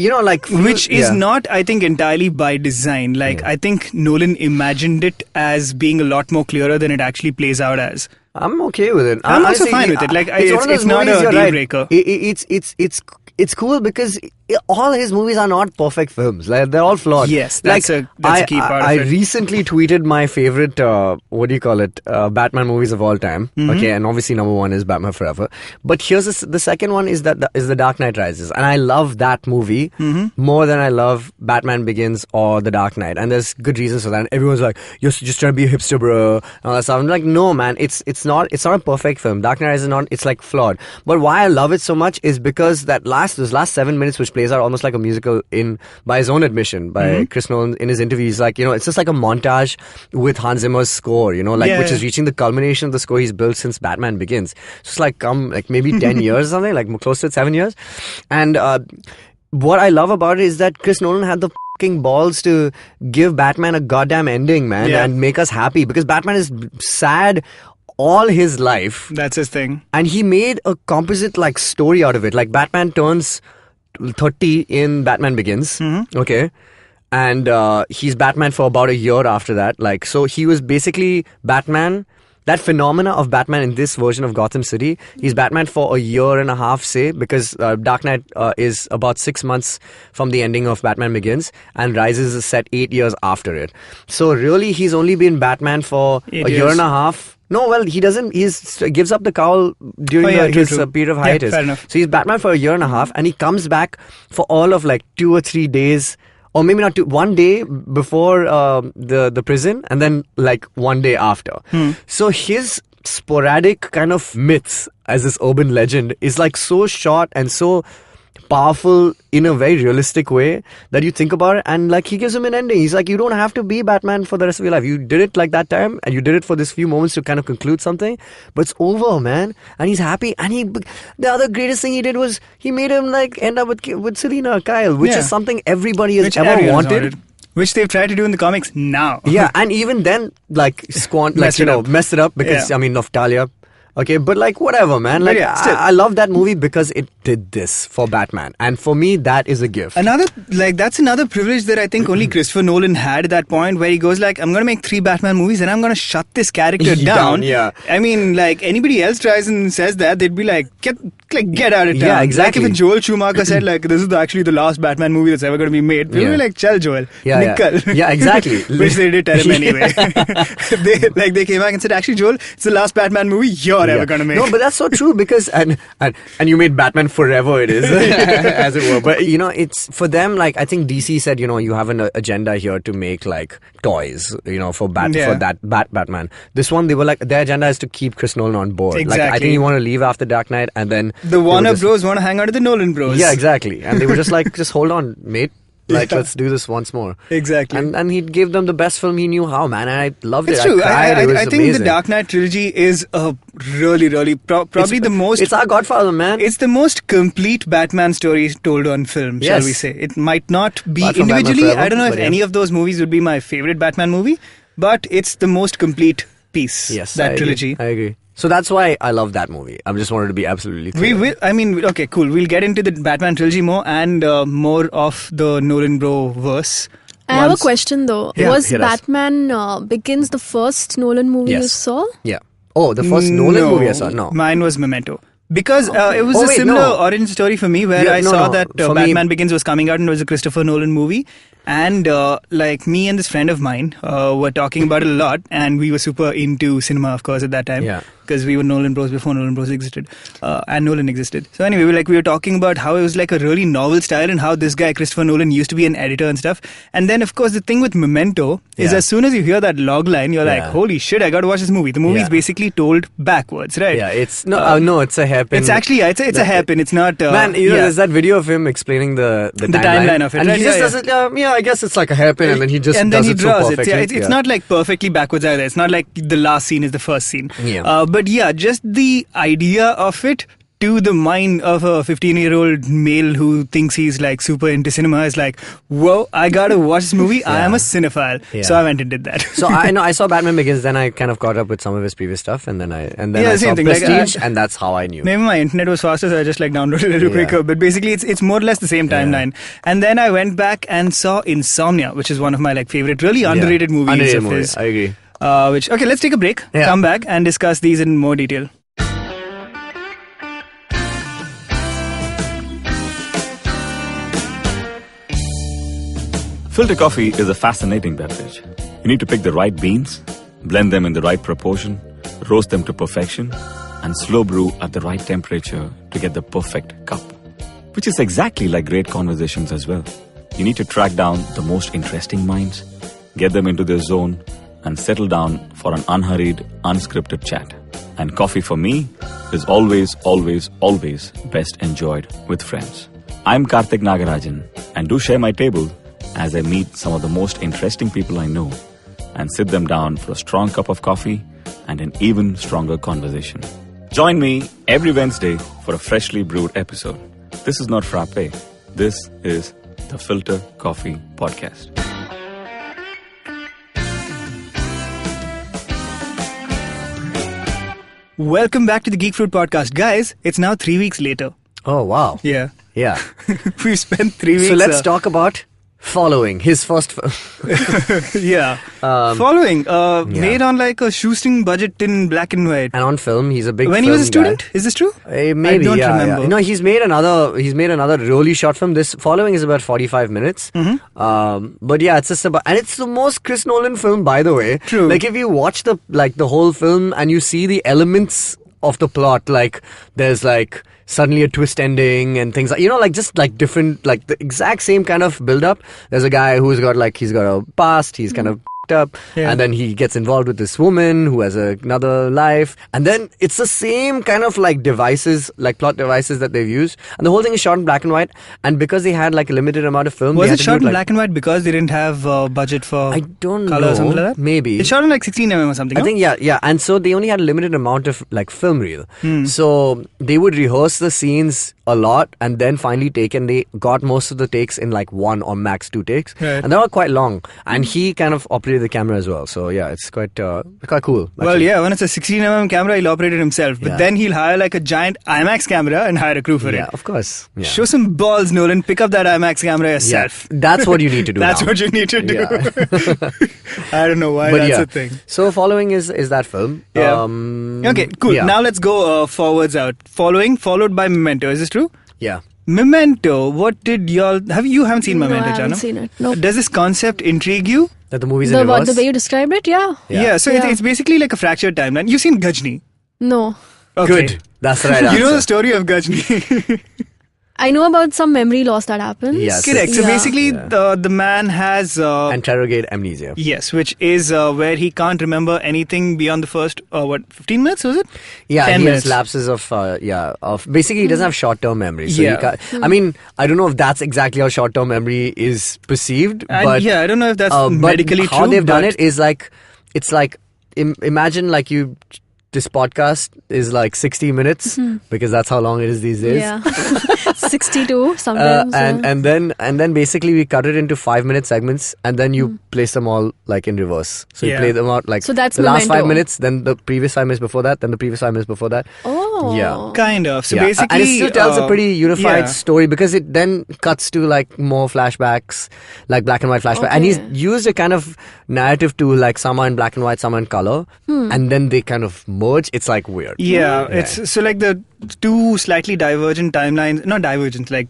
But, like... Which is not, I think, entirely by design. Like, I think Nolan imagined it as being a lot more clearer than it actually plays out as. I'm okay with it. I'm also Honestly, fine with it. Like, one of those it's not movies, a you're deal right. breaker. It's cool because all his movies are not perfect films. Like, they're all flawed. Yes, that's a key part of I it. recently tweeted my favorite, Batman movies of all time. Mm-hmm. Okay, and obviously number one is Batman Forever. But here's the second one is The Dark Knight Rises, and I love that movie more than I love Batman Begins or The Dark Knight, and there's good reasons for that. And everyone's like, "You're just trying to be a hipster, bro," and all that stuff. I'm like, no, man, it's not a perfect film. Dark Knight Rises is not. It's like flawed. But why I love it so much is because those last 7 minutes, which plays out almost like a musical by his own admission, by Chris Nolan in his interview, he's like, it's just like a montage with Hans Zimmer's score, which is reaching the culmination of the score he's built since Batman Begins. So it's like maybe 10 years or something, like close to 7 years. And what I love about it is that Chris Nolan had the fucking balls to give Batman a goddamn ending, man, and make us happy, because Batman is sad all his life. That's his thing. And he made a composite like story out of it. Like, Batman turns 30 in Batman Begins. Okay. And he's Batman for about a year after that. Like, so he was basically Batman. That phenomena of Batman in this version of Gotham City, he's Batman for a year and a half, say, because Dark Knight is about 6 months from the ending of Batman Begins, and Rises is set 8 years after it. So really, he's only been Batman for a year and a half. No, well, he doesn't. He gives up the cowl during his period of hiatus. Fair enough. So he's Batman for a year and a half, and he comes back for all of like 2 or 3 days. Or maybe not 1 day before the prison, and then like 1 day after. So his sporadic kind of myths as this urban legend is like so short and so powerful in a very realistic way that you think about it, and like he gives him an ending. He's like, you don't have to be Batman for the rest of your life. You did it like that time, and you did it for this few moments to kind of conclude something, but it's over, man. And he's happy. And the other greatest thing he did was he made him like end up with Selena Kyle, which is something everybody has ever wanted. Which they've tried to do in the comics now. Yeah, and even then, like messed it up because of Talia. Okay, but like whatever, man. Like I love that movie because it did this for Batman, and for me that is a gift. That's another privilege that I think only Christopher Nolan had at that point, where he goes like, I'm gonna make 3 Batman movies and I'm gonna shut this character down. Yeah. I mean, like anybody else tries and says that, they'd be like, get out of town. Yeah, exactly. Like if Joel Schumacher said like, this is actually the last Batman movie that's ever gonna be made, people be like, chill, Joel. Nickel. Yeah, exactly. Which they did tell him anyway. They came back and said, actually, Joel, it's the last Batman movie, yours. ever going to make. No, but that's so true because and you made Batman Forever. It is as it were. But it's for them. Like I think DC said, you have an agenda here to make like toys. For that Batman. This one, they were like their agenda is to keep Chris Nolan on board. Exactly. Like I think he wanted to leave after Dark Knight, and then the Warner Bros want to hang out with the Nolan Bros. Yeah, exactly. And they were just like, just hold on, mate. Let's do this once more. Exactly. And he gave them the best film he knew how, man. And I loved it. It's true. I cried. It was I think amazing. the Dark Knight trilogy is a really, probably the most... It's our Godfather, man. It's the most complete Batman story told on film, shall we say. It might not be individually. I don't know if any of those movies would be my favorite Batman movie, but it's the most complete piece, that trilogy. I agree. So that's why I love that movie. I just wanted to be absolutely clear. Okay, cool. We'll get into the Batman trilogy more and more of the Nolan bro verse. I have a question though. Yeah, was Batman Begins the first Nolan movie you saw? Yeah. Oh, the first Nolan movie I saw? No. Mine was Memento. Because it was a similar origin story for me where I saw that Batman Begins was coming out and it was a Christopher Nolan movie. And like me and this friend of mine were talking about it a lot, and we were super into cinema, of course, at that time. Yeah. Because we were Nolan Bros before Nolan Bros existed, and Nolan existed. So anyway, we were talking about how it was like a really novel style and how this guy Christopher Nolan used to be an editor and stuff. And then, of course, the thing with Memento is as soon as you hear that log line, you're like, holy shit, I got to watch this movie. The movie is basically told backwards, right? Yeah, it's no, it's a hairpin. It's actually it's a hairpin. It's not. Man, there's that video of him explaining the timeline of it, and right? he just does it. I guess it's like a hairpin, and then he just does it so perfectly. It's not like perfectly backwards either. It's not like the last scene is the first scene. Yeah. But yeah, just the idea of it to the mind of a 15-year-old male who thinks he's like super into cinema is like, whoa, I gotta watch this movie. I am a cinephile. So I went and did that. So I saw Batman Begins, then I kind of caught up with some of his previous stuff, and then I saw Prestige, and that's how I knew. Maybe my internet was faster, so I just like downloaded it a little quicker. But basically, it's more or less the same timeline. And then I went back and saw Insomnia, which is one of my like favorite, really underrated movies of his. I agree. Okay, let's take a break. Come back and discuss these in more detail. Filter coffee is a fascinating beverage. You need to pick the right beans, blend them in the right proportion, roast them to perfection, and slow brew at the right temperature to get the perfect cup. Which is exactly like great conversations as well. You need to track down the most interesting minds, get them into their zone, and settle down for an unhurried, unscripted chat. And coffee for me is always best enjoyed with friends. I'm Karthik Nagarajan, and do share my table as I meet some of the most interesting people I know and sit them down for a strong cup of coffee and an even stronger conversation. Join me every Wednesday for a freshly brewed episode. This is not frappe. This is the Filter Coffee Podcast. Welcome back to the Geek Fruit Podcast. Guys, it's now 3 weeks later. Oh, wow. Yeah. Yeah. We've spent 3 weeks. So let's talk about Following, his first film. Following, made on like a shoestring budget in black and white. And on film, he's a big When film he was a student? guy. Is this true? Maybe, I don't remember. Yeah. No, he's made another really short film. This Following is about 45 minutes. But yeah, it's just about, and it's the most Chris Nolan film, by the way. True. Like if you watch the whole film and you see the elements of the plot, like there's like suddenly a twist ending and things like, like just like different, like the exact same kind of build up. There's a guy who's got he's got a past, he's kind of up, and then he gets involved with this woman who has another life, and then it's the same kind of like devices, like plot devices that they've used, and the whole thing is shot in black and white. And because they had like a limited amount of film, was it shot in black and white because they didn't have budget for I don't color know, or something like that? Maybe it's shot in like 16mm or something. I think yeah, and so they only had a limited amount of like film reel, so they would rehearse the scenes a lot and then finally they got most of the takes in like 1 or max 2 takes, and they were quite long, and he kind of operated the camera as well, so yeah, it's quite cool actually. Well, yeah, when it's a 16mm camera, he'll operate it himself, but then he'll hire like a giant IMAX camera and hire a crew for it. Yeah, of course. Show some balls, Nolan. Pick up that IMAX camera yourself. That's what you need to do. That's now. what you need to do. Yeah. I don't know why that's a thing. So Following is that film. Okay, cool. Yeah. Now let's go forwards out. Following, followed by Memento. Is this true? Yeah. Memento, what did y'all... You haven't seen Memento, I haven't Jana? seen it. Nope. Does this concept intrigue you? That the movie's in reverse? The way you described it, yeah. Yeah, so it's basically like a fractured timeline. You've seen Gajni? No. Okay. Good. That's the right You know answer. the story of Gajni? I know about some memory loss that happens. Yes. Correct. So Yeah. basically, the man has Interrogate amnesia. yes, which is where he can't remember anything beyond the first 15 minutes, was it? Yeah, 10 he minutes. has lapses of basically he doesn't have short-term memory. So Yeah. he can't, I mean, I don't know if that's exactly how short-term memory is perceived, And but yeah, I don't know if that's but medically how true. they've done but it is like it's like imagine like you. This podcast is like 60 minutes because that's how long it is these days. Yeah. 62 sometimes. yeah. And then basically we cut it into 5-minute segments and then you place them all like in reverse. So you Yeah. play them out like So that's the last Memento. 5 minutes, then the previous 5 minutes before that, then the previous 5 minutes before that. Oh. Yeah. kind of. So Yeah. basically, and it still tells a pretty unified yeah. story because it then cuts to like more flashbacks, like black and white flashbacks. And he's Okay. used a kind of narrative to like some are in black and white, some are in color, and then they kind of merge. It's like weird. Yeah, it's so like the two slightly divergent timelines, not divergent, like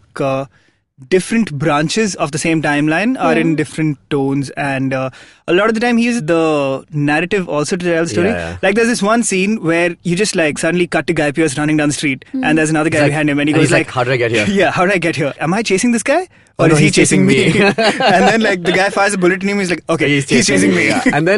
different branches of the same timeline are in different tones, and a lot of the time he uses the narrative also to tell the story. Yeah. Like there's this one scene where you just like suddenly cut to Guy Pearce running down the street, and there's another guy like- behind him, and he and goes he's like, "How did I get here?" Yeah, how did I get here? Am I chasing this guy? Oh, Or no, is he he's chasing chasing me? me. And then like the guy fires a bullet in him. He's like, okay, he's chasing me. Yeah. And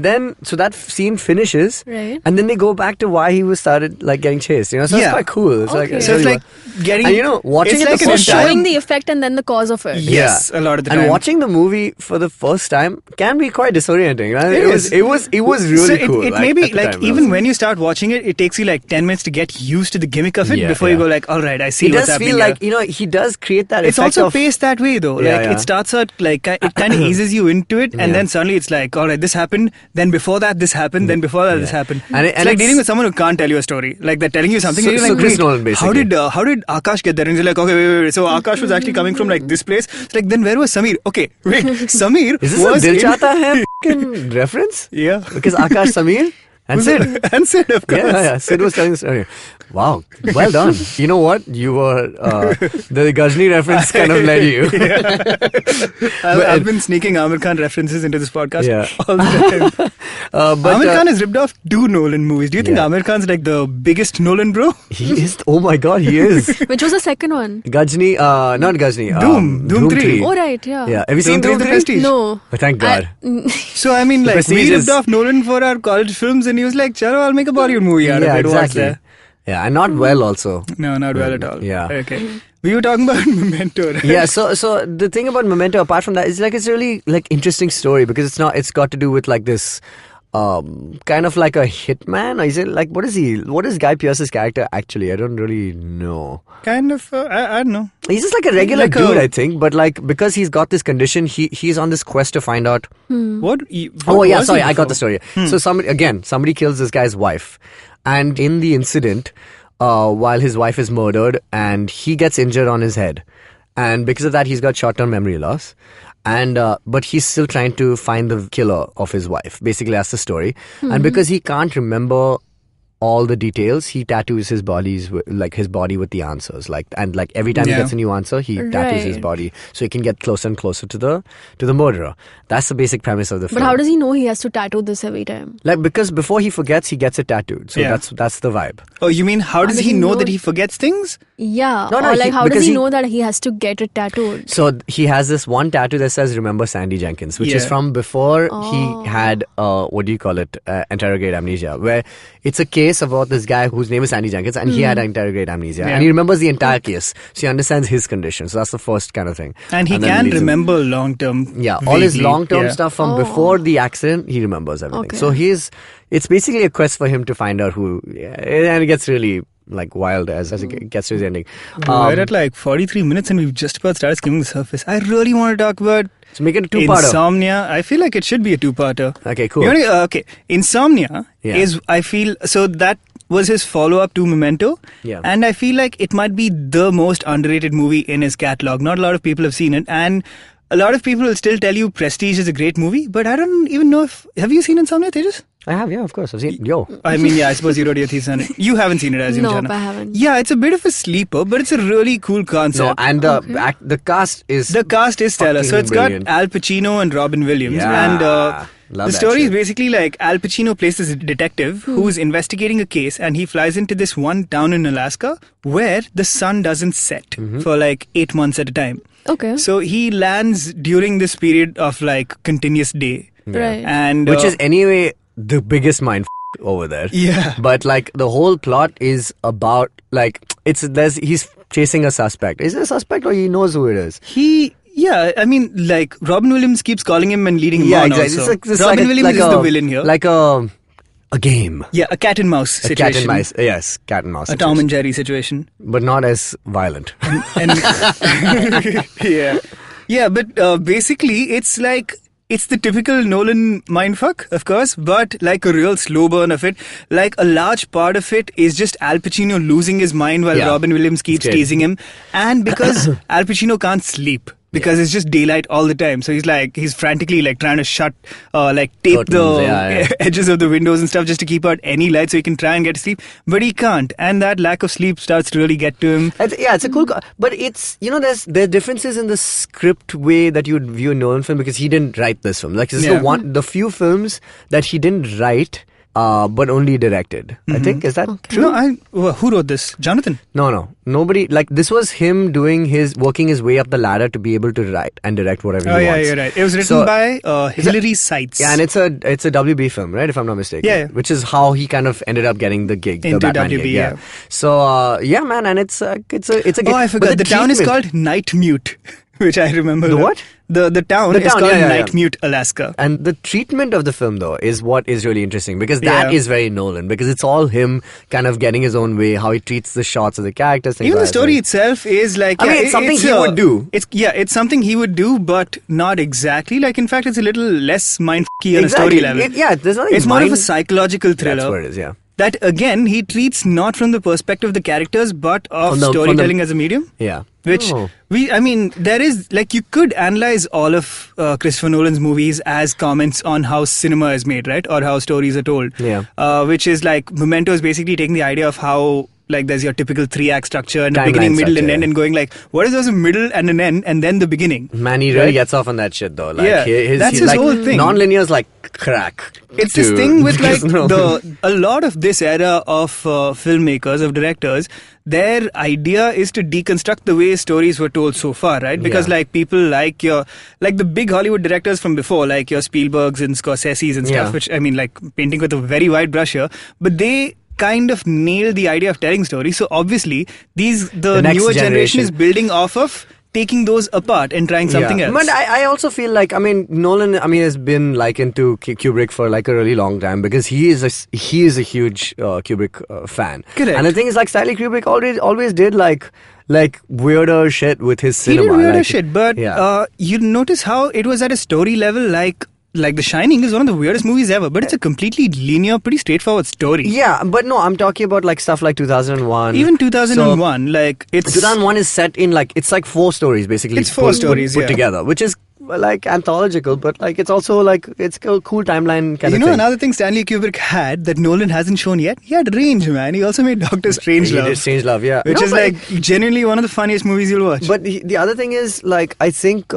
then so that scene finishes, Right. and then they go back to why he was started like getting chased. You know, so Yeah. it's quite cool. It's Okay. like So it's like getting. and you know, watching it's it like the an first So time- showing the effect and then the cause of it. Yes, a lot of the and time. watching the movie for the first time can be quite disorienting. Right? It is. It was really So cool. It like, may be at the like time, even when you start watching it, it takes you like 10 minutes to get used to the gimmick of it Yeah, before you yeah. go like, all right, I see it what's does happening feel like here. he does create that It's effect also of paced that way though. Yeah, Like yeah. it starts out like it kind of eases you into it, and Yeah. then suddenly it's like, all right, this happened. Then before that, this happened. Then before that, this happened. And it's and like it's- dealing with someone who can't tell you a story. Like they're telling you something. So- and you're so like, Chris wait, Nolan, basically. how did Akash get there? And you're like, okay, wait. So Akash was actually coming from like this place. It's like then where was Samir? Okay, wait, Samir Is this was a Dil in- Chahta Hai fucking reference? Yeah. Because Akash, Samir, and Sid. and Sid, of course. Yeah. Sid was telling the story. Wow, well done. You know what? You were the Ghazni reference kind of led you. I've been sneaking Amir Khan references into this podcast Yeah. all the time. But Amir Khan has ripped off 2 Nolan movies. Do you think Yeah. Amir Khan's like the biggest Nolan bro? he is. Oh my God, he is. Which was the second one? Ghazni, not Ghazni. Doom 3. Oh, right, yeah. Yeah. Have you seen Doom 3 Doom The 3? Prestige? No. Oh, thank God. So I mean, like Prestige we ripped is- off Nolan for our college films, and he was like, "Chalo, I'll make a Bollywood movie out of Yeah, it." What's exactly. there? Yeah, and not well also. No, not well at all. Yeah. Okay. We were talking about Memento. Right? Yeah, so the thing about Memento, apart from that, is like it's really like interesting story because it's got to do with like this kind of like a hitman. Or is it like what is he? What is Guy Pearce's character actually? I don't really know. Kind of. I don't know. He's just like a regular Like a- dude, I think, but like because he's got this condition, he's on this quest to find out. What? Oh yeah, was sorry, he I got the before? story. So somebody kills this guy's wife, and in the incident, while his wife is murdered, and he gets injured on his head, and because of that, he's got short-term memory loss. And but he's still trying to find the killer of his wife. Basically, that's the story. And because he can't remember all the details, he tattoos his body with the answers. And every time he Yeah. gets a new answer, he tattoos his Right. body so he can get closer and closer to the murderer. That's the basic premise of the film. But how does he know he has to tattoo this every time? Like because before he forgets, he gets it tattooed. So Yeah. that's the vibe. Oh, you mean how does does he he know know that it? he forgets things? Yeah. No, or like how does because he he- know that he has to get it tattooed? So he has this one tattoo that says "Remember Sandy Jenkins," which is Yeah. from before Oh. he had what do you call it? Interrogate amnesia, where it's a case about this guy whose name is Sandy Jenkins, and he had interrogate amnesia, Yeah. and he remembers the entire case, so he understands his condition. So that's the first kind of thing. And he then can leads him- remember long term. Yeah, all his long-term yeah. stuff from Oh. before the accident, he remembers everything. Okay. So it's basically a quest for him to find out who, and it gets really like wild as it gets to the ending. We're at like 43 minutes and we've just about started skimming the surface. I really want to talk about So make it a two-parter. Insomnia. I feel like it should be a 2-parter. Okay, cool. You wanna- okay. Insomnia Yeah. is, I feel, so that was his follow-up to Memento. Yeah. And I feel like it might be the most underrated movie in his catalog. Not a lot of people have seen it. And a lot of people will still tell you Prestige is a great movie. But I don't even know if... Have you seen Insomnia, Tejas? I have, yeah, of course. I've seen. Yo, I mean, yeah, I suppose you wrote your thesis on it. You haven't seen it, as No, Jana. I haven't. Yeah, it's a bit of a sleeper, but it's a really cool concept. no, and the cast is The cast is stellar. So fucking it's got brilliant. Al Pacino and Robin Williams. Yeah. And Love The that story is shit. basically like Al Pacino plays this detective who's investigating a case, and he flies into this one town in Alaska where the sun doesn't set for like 8 months at a time. Okay. So he lands during this period of like continuous day. Right. And Which is anyway the biggest mind over there. Yeah. But like the whole plot is about like he's chasing a suspect. Is it a suspect or he knows who it is? I mean, like Robin Williams keeps calling him and leading him on. exactly. Also. It's Robin Williams is the villain here. Like a game. Yeah, a cat and mouse situation. Cat and mouse. Yes, cat and mouse. A Tom and Jerry situation. But not as violent. And yeah, but basically it's like it's the typical Nolan mindfuck, of course, but like a real slow burn of it. Like a large part of it is just Al Pacino losing his mind while Robin Williams keeps teasing him, and because Al Pacino can't sleep. Because it's just daylight all the time. So he's frantically like trying to tape Curtains, the edges of the windows and stuff just to keep out any light so he can try and get to sleep. But he can't. And that lack of sleep starts to really get to him. It's a cool... But it's... there are differences in the script way that you would view a Nolan film because he didn't write this film. Like, this is the few films that he didn't write... but only directed. I think, is that true? No, who wrote this? Jonathan? No. Nobody, like, this was him working his way up the ladder to be able to write and direct whatever he wants. Oh, yeah, you're right. It was written by Hilary Seitz. Yeah, and it's a WB film, right? If I'm not mistaken. Yeah. Which is how he kind of ended up getting the gig, Into the Batman WB, gig. yeah. So, man, and it's a gig. Oh, I forgot. The town is called Night Mute, which I remember. The what? The town is called Night Mute, Alaska. And the treatment of the film, though, is what is really interesting because that is very Nolan because it's all him kind of getting his own way, how he treats the shots of the characters. Even the story itself is like... it's something he would do. It's something he would do, but not exactly. Like, in fact, it's a little less mind-fucky on a story level. There's nothing... It's more of a psychological thriller. That's what it is, yeah. That, again, he treats not from the perspective of the characters, but of storytelling as a medium. Yeah. Which, there is, like, you could analyze all of Christopher Nolan's movies as comments on how cinema is made, right? Or how stories are told. Yeah. Which is, like, Memento is basically taking the idea of how, like, there's your typical 3-act structure and a Timeline beginning, middle, and structure. end, and going, like, what if there's a middle and an end, and then the beginning? Man, he really gets off on that shit, though. Like, that's his whole thing. Non-linear is like crack. It's this thing with like a lot of this era of filmmakers, of directors, their idea is to deconstruct the way stories were told so far, right? Because like people like the big Hollywood directors from before, like your Spielbergs and Scorsese's and stuff, which I mean like painting with a very wide brush here, but they kind of nail the idea of telling stories. So obviously the newer generation is building off of taking those apart and trying something else. But I also feel like, Nolan, has been likened to Kubrick for like a really long time because he is a huge Kubrick fan. Correct. And the thing is, like, Stanley Kubrick always did like weirder shit with his cinema. He did weirder shit, but you notice how it was at a story level like The Shining is one of the weirdest movies ever, but it's a completely linear, pretty straightforward story. Yeah, but no, I'm talking about like stuff like 2001. Even 2001, like it's... 2001 is set in it's like 4 stories basically. It's 4 stories, put together, which is like anthological, but like it's also like it's a cool timeline kind of thing. Another thing Stanley Kubrick had that Nolan hasn't shown yet? He had range, man. He also made Doctor Strangelove. He did Strangelove, yeah. Which is like genuinely one of the funniest movies you'll watch. But the other thing is, like, I think...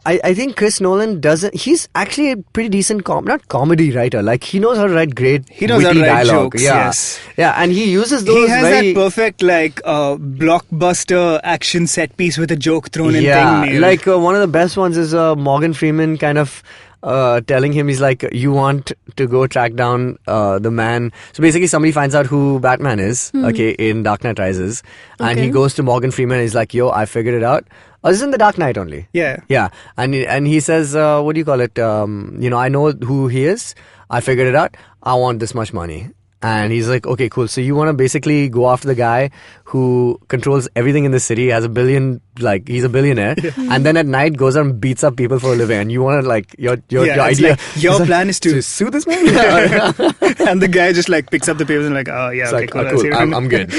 I think Chris Nolan he's actually a pretty decent not comedy writer. Like, he knows how to write great witty dialogue. Jokes, yes. Yeah, and he uses those. He has that perfect blockbuster action set piece with a joke thrown in thing. Yeah, like one of the best ones is Morgan Freeman kind of telling him, he's like, you want to go track down the man. So basically somebody finds out who Batman is, in Dark Knight Rises. And he goes to Morgan Freeman and he's like, yo, I figured it out. This is in the Dark Knight only. Yeah. Yeah. And he says, what do you call it? I know who he is. I figured it out. I want this much money. And he's like, okay, cool. So you want to basically go after the guy who controls everything in the city, has $1 billion, like he's a billionaire, and then at night goes out and beats up people for a living. And you want to like your idea. Like, your plan is to sue this man? And the guy just like picks up the papers and like, oh yeah, okay, like, cool. I'm good.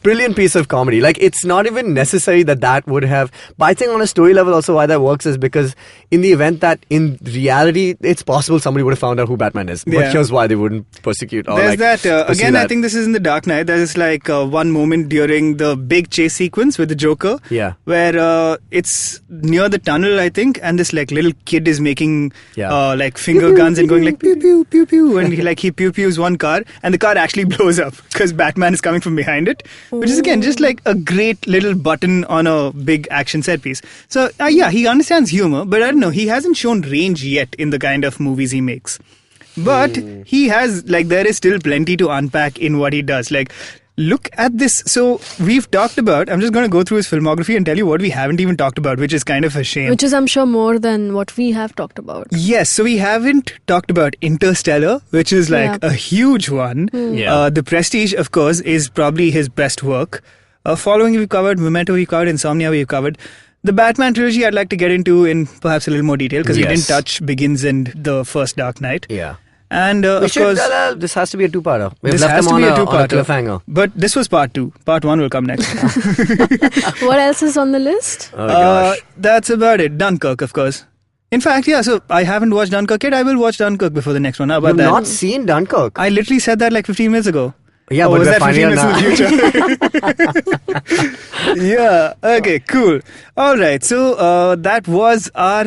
Brilliant piece of comedy. Like, it's not even necessary that would have. But I think on a story level also why that works is because in the event that in reality it's possible somebody would have found out who Batman is. But here's why they wouldn't persecute or is that again? I think this is in The Dark Knight. There's like one moment during the big chase sequence with the Joker, where it's near the tunnel, I think, and this like little kid is making like finger guns and going like pew pew pew pew, and he pew pews one car, and the car actually blows up because Batman is coming from behind it, which is again just like a great little button on a big action set piece. So he understands humor, but I don't know, he hasn't shown range yet in the kind of movies he makes. But he has, like, there is still plenty to unpack in what he does. Like, look at this. So we've talked about, I'm just going to go through his filmography and tell you what we haven't even talked about, which is kind of a shame. Which is, I'm sure, more than what we have talked about. Yes, so we haven't talked about Interstellar, which is like a huge one. The Prestige, of course, is probably his best work. Following, we've covered Memento, we've covered Insomnia, we've covered. The Batman trilogy I'd like to get into in perhaps a little more detail, because we didn't touch Begins and the first Dark Knight. Yeah. And of course, this has to be a two-parter. This has to be a two-parter. But this was part 2. Part 1 will come next. What else is on the list? Oh gosh. That's about it. Dunkirk, of course. In fact, so I haven't watched Dunkirk yet. I will watch Dunkirk before the next one. How about You've not seen Dunkirk? I literally said that like 15 minutes ago. Yeah, but was we're that 15 finding minutes in the future? Yeah, okay, cool. All right, so that was our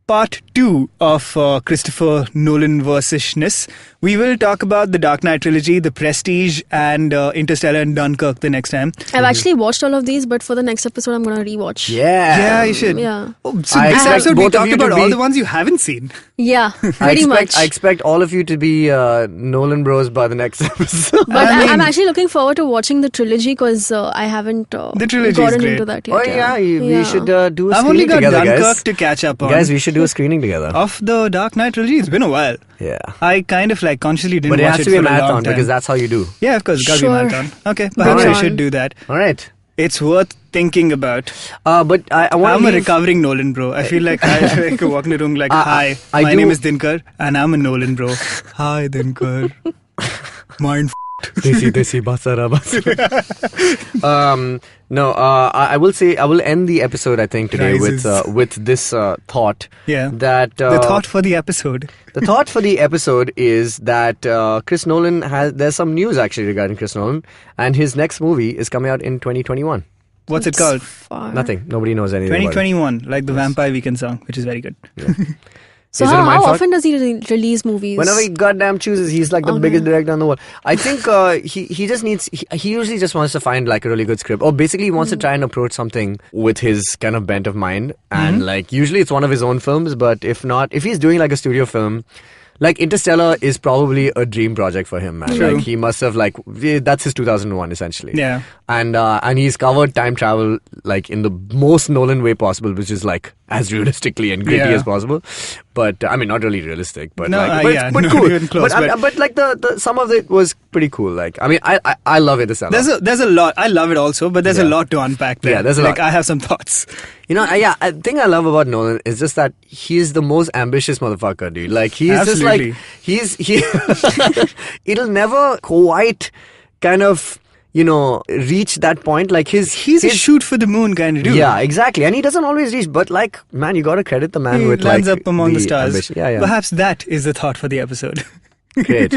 part 2 of Christopher Nolan versus-ness. We will talk about the Dark Knight trilogy, the Prestige, and Interstellar and Dunkirk the next time. I've actually watched all of these, but for the next episode, I'm going to rewatch. Yeah, you should. Yeah. Oh, so this episode, we talked about all the ones you haven't seen. Yeah, pretty much. I expect all of you to be Nolan bros by the next episode. But I'm actually looking forward to watching the trilogy, because I haven't the trilogy gotten is great. into that yet. We should do a screening together, I've only got Dunkirk guys. to catch up on. Guys, we should do a screening together. Of the Dark Knight trilogy, it's been a while. Yeah. I kind of like consciously didn't watch it. But it has to be a for long marathon, time. because that's how you do. Yeah, of course, it's got to be a marathon. Okay, perhaps I should do that. All right. It's worth thinking about. But I want I'm a recovering Nolan bro. I feel like I like walk in the room like, hi, my name is Dinkar, and I'm a Nolan bro. Hi, Dinkar. Mind Desi basara. No, I will say, I will end the episode, I think, today with this thought. Yeah. That the thought for the episode. The thought for the episode is that Chris Nolan there's some news actually regarding Chris Nolan, and his next movie is coming out in 2021. What's it called? Nothing. Nobody knows anything. 2021, like the Vampire Weekend song, which is very good. Yeah. So how often does he release movies? Whenever he goddamn chooses, he's like the biggest director in the world. I think he just needs, he usually just wants to find like a really good script, or basically he wants to try and approach something with his kind of bent of mind, and like usually it's one of his own films, but if not, if he's doing like a studio film, like Interstellar is probably a dream project for him, man. True. Like he must have that's his 2001 essentially. Yeah. And he's covered time travel like in the most Nolan way possible, which is like as realistically and gritty as possible. But I mean, not really realistic, but but cool. Even close, but like the some of it was pretty cool. Like I mean, I love Interstellar. There's a lot. I love it also, but there's a lot to unpack there. Yeah, there's a lot. I have some thoughts. You know, I think I love about Nolan is just that he's the most ambitious motherfucker, dude. Like he's Absolutely. just like it'll never quite kind of, you know, reach that point. Like he's a shoot for the moon kind of dude. Yeah, exactly. And he doesn't always reach, but like, man, you gotta credit the man He with lands like up among the stars. ambition. Yeah. Perhaps that is the thought for the episode. Great.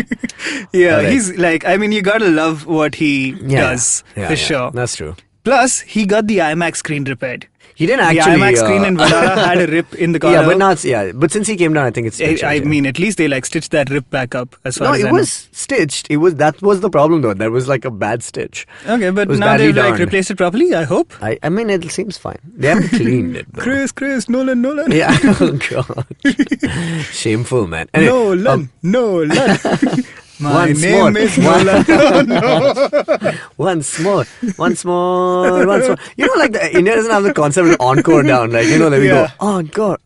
Yeah, Right. he's like, I mean, you gotta love what he does, for sure. That's true. Plus, he got the IMAX screen repaired. He didn't The actually. IMAX screen in Vadara had a rip in the corner. Yeah, but now but since he came down, I think it's. I mean, at least they like stitched that rip back up. As far no, as it I was stitched. That was the problem though. There was like a bad stitch. know. Okay, but It was now badly they've like done. replaced it properly. I hope. I mean, it seems fine. They haven't cleaned it though. Chris, Nolan. Yeah. Oh god. Shameful, man. Anyway, Nolan. My Once name more. is Nolan. Oh, no. Once more. You know, like India doesn't have the concept of encore down. Like, you know, we go encore,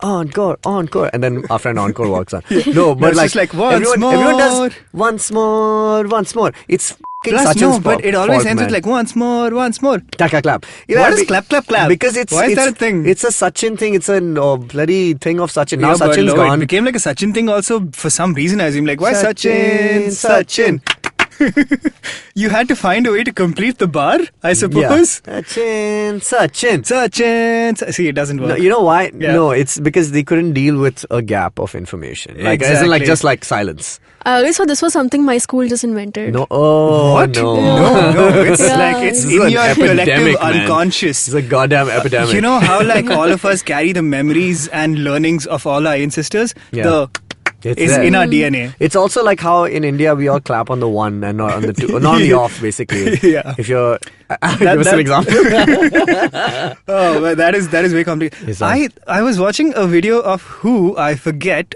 and then our friend encore walks on. No, but it's like, just like, once everyone more. does once more. It's Plus, Sachin's no, but it always fault, ends with man. like once more. Clap. What is clap? Because Why is that a thing? It's a Sachin thing. It's a bloody thing of Sachin. Now Yeah, but Sachin's no, gone. It became like a Sachin thing also for some reason. I assume like, why Sachin? You had to find a way to complete the bar, I suppose. Sachin. Sachin. See, it doesn't work. No, you know why? Yeah. No, it's because they couldn't deal with a gap of information. Like, as in, like, Exactly. just like silence. I always thought this was something my school just invented. No, oh, What? no. No. It's Yeah. like it's This is in an your epidemic, collective man. unconscious. It's a goddamn epidemic. You know how like all of us carry the memories and learnings of all our ancestors? Yeah. It's Is there. in our DNA. It's also like how in India we all clap on the one and not on the two, not on the off, basically. Yeah. If you're, give us an example. Oh, well, that is way complicated. Is that- I was watching a video of who I forget.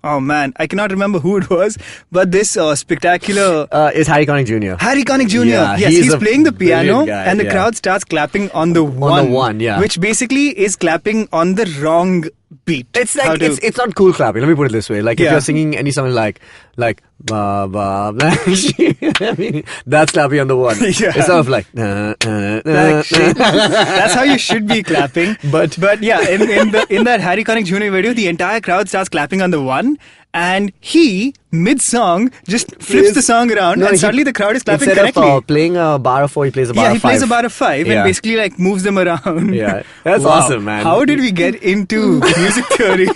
Oh man, I cannot remember who it was. But this spectacular Is Harry Connick Jr. Harry Connick Jr. Yeah, yes, he's he's a playing the piano, brilliant guy, and the yeah. crowd starts clapping on the one. one, yeah. Which basically is clapping on the wrong beat. It's How like to- it's not cool clapping. Let me put it this way: like if Yeah. you're singing any song like ba ba, I mean that's clapping on the one. Yeah. It's sort of like Like shit. That's how you should be clapping. But yeah, in that Harry Connick Jr. video, the entire crowd starts clapping on the one, and he mid-song just flips the song around, No, and he- suddenly the crowd is clapping instead correctly. of playing a bar of 4, he plays a bar Yeah, of he 5. plays a bar of 5 Yeah. and basically like moves them around. Yeah, that's Wow. awesome, man. How did we get into music theory?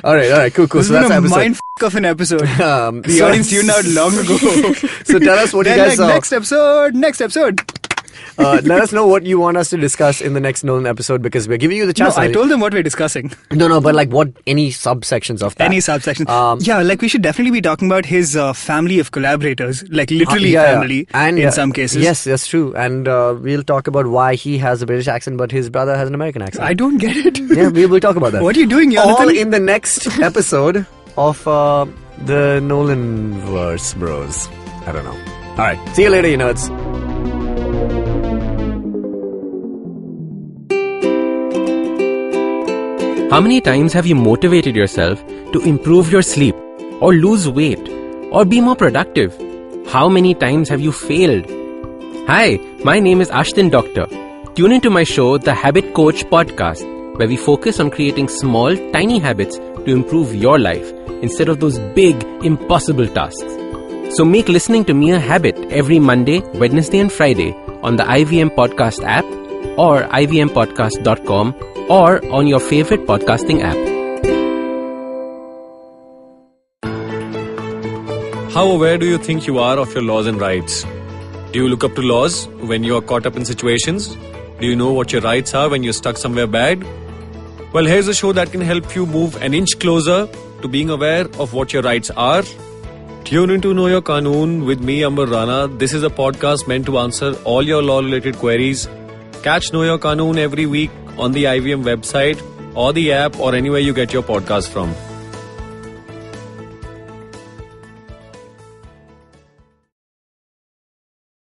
All right, cool. This So has that's been a episode. mind of an episode. The yeah. audience tuned out long ago. So tell us what you Then guys like, next episode. let us know what you want us to discuss in the next Nolan episode because we're giving you the No, chance. I told them what we're discussing. No, but like what any subsections of that? Any subsection. Um, Yeah, like we should definitely be talking about his family of collaborators, like literally Yeah, family and in some cases. Yes, that's true. And we'll talk about why he has a British accent but his brother has an American accent. I don't get it. Yeah, we will talk about that. What are you doing, All Jonathan? in the next episode of the Nolan verse, bros. I don't know. All right, see you later, you nerds. How many times have you motivated yourself to improve your sleep, or lose weight, or be more productive? How many times have you failed? Hi, my name is Ashton Doctor. Tune into my show, The Habit Coach Podcast, where we focus on creating small, tiny habits to improve your life instead of those big, impossible tasks. So make listening to me a habit every Monday, Wednesday, and Friday on the IVM Podcast app or ivmpodcast.com or on your favorite podcasting app. How aware do you think you are of your laws and rights? Do you look up to laws when you are caught up in situations? Do you know what your rights are when you're stuck somewhere bad? Well, here's a show that can help you move an inch closer to being aware of what your rights are. Tune into Know Your Qanoon with me, Amber Rana. This is a podcast meant to answer all your law-related queries. Catch Know Your Qanoon every week on the IVM website or the app or anywhere you get your podcast from.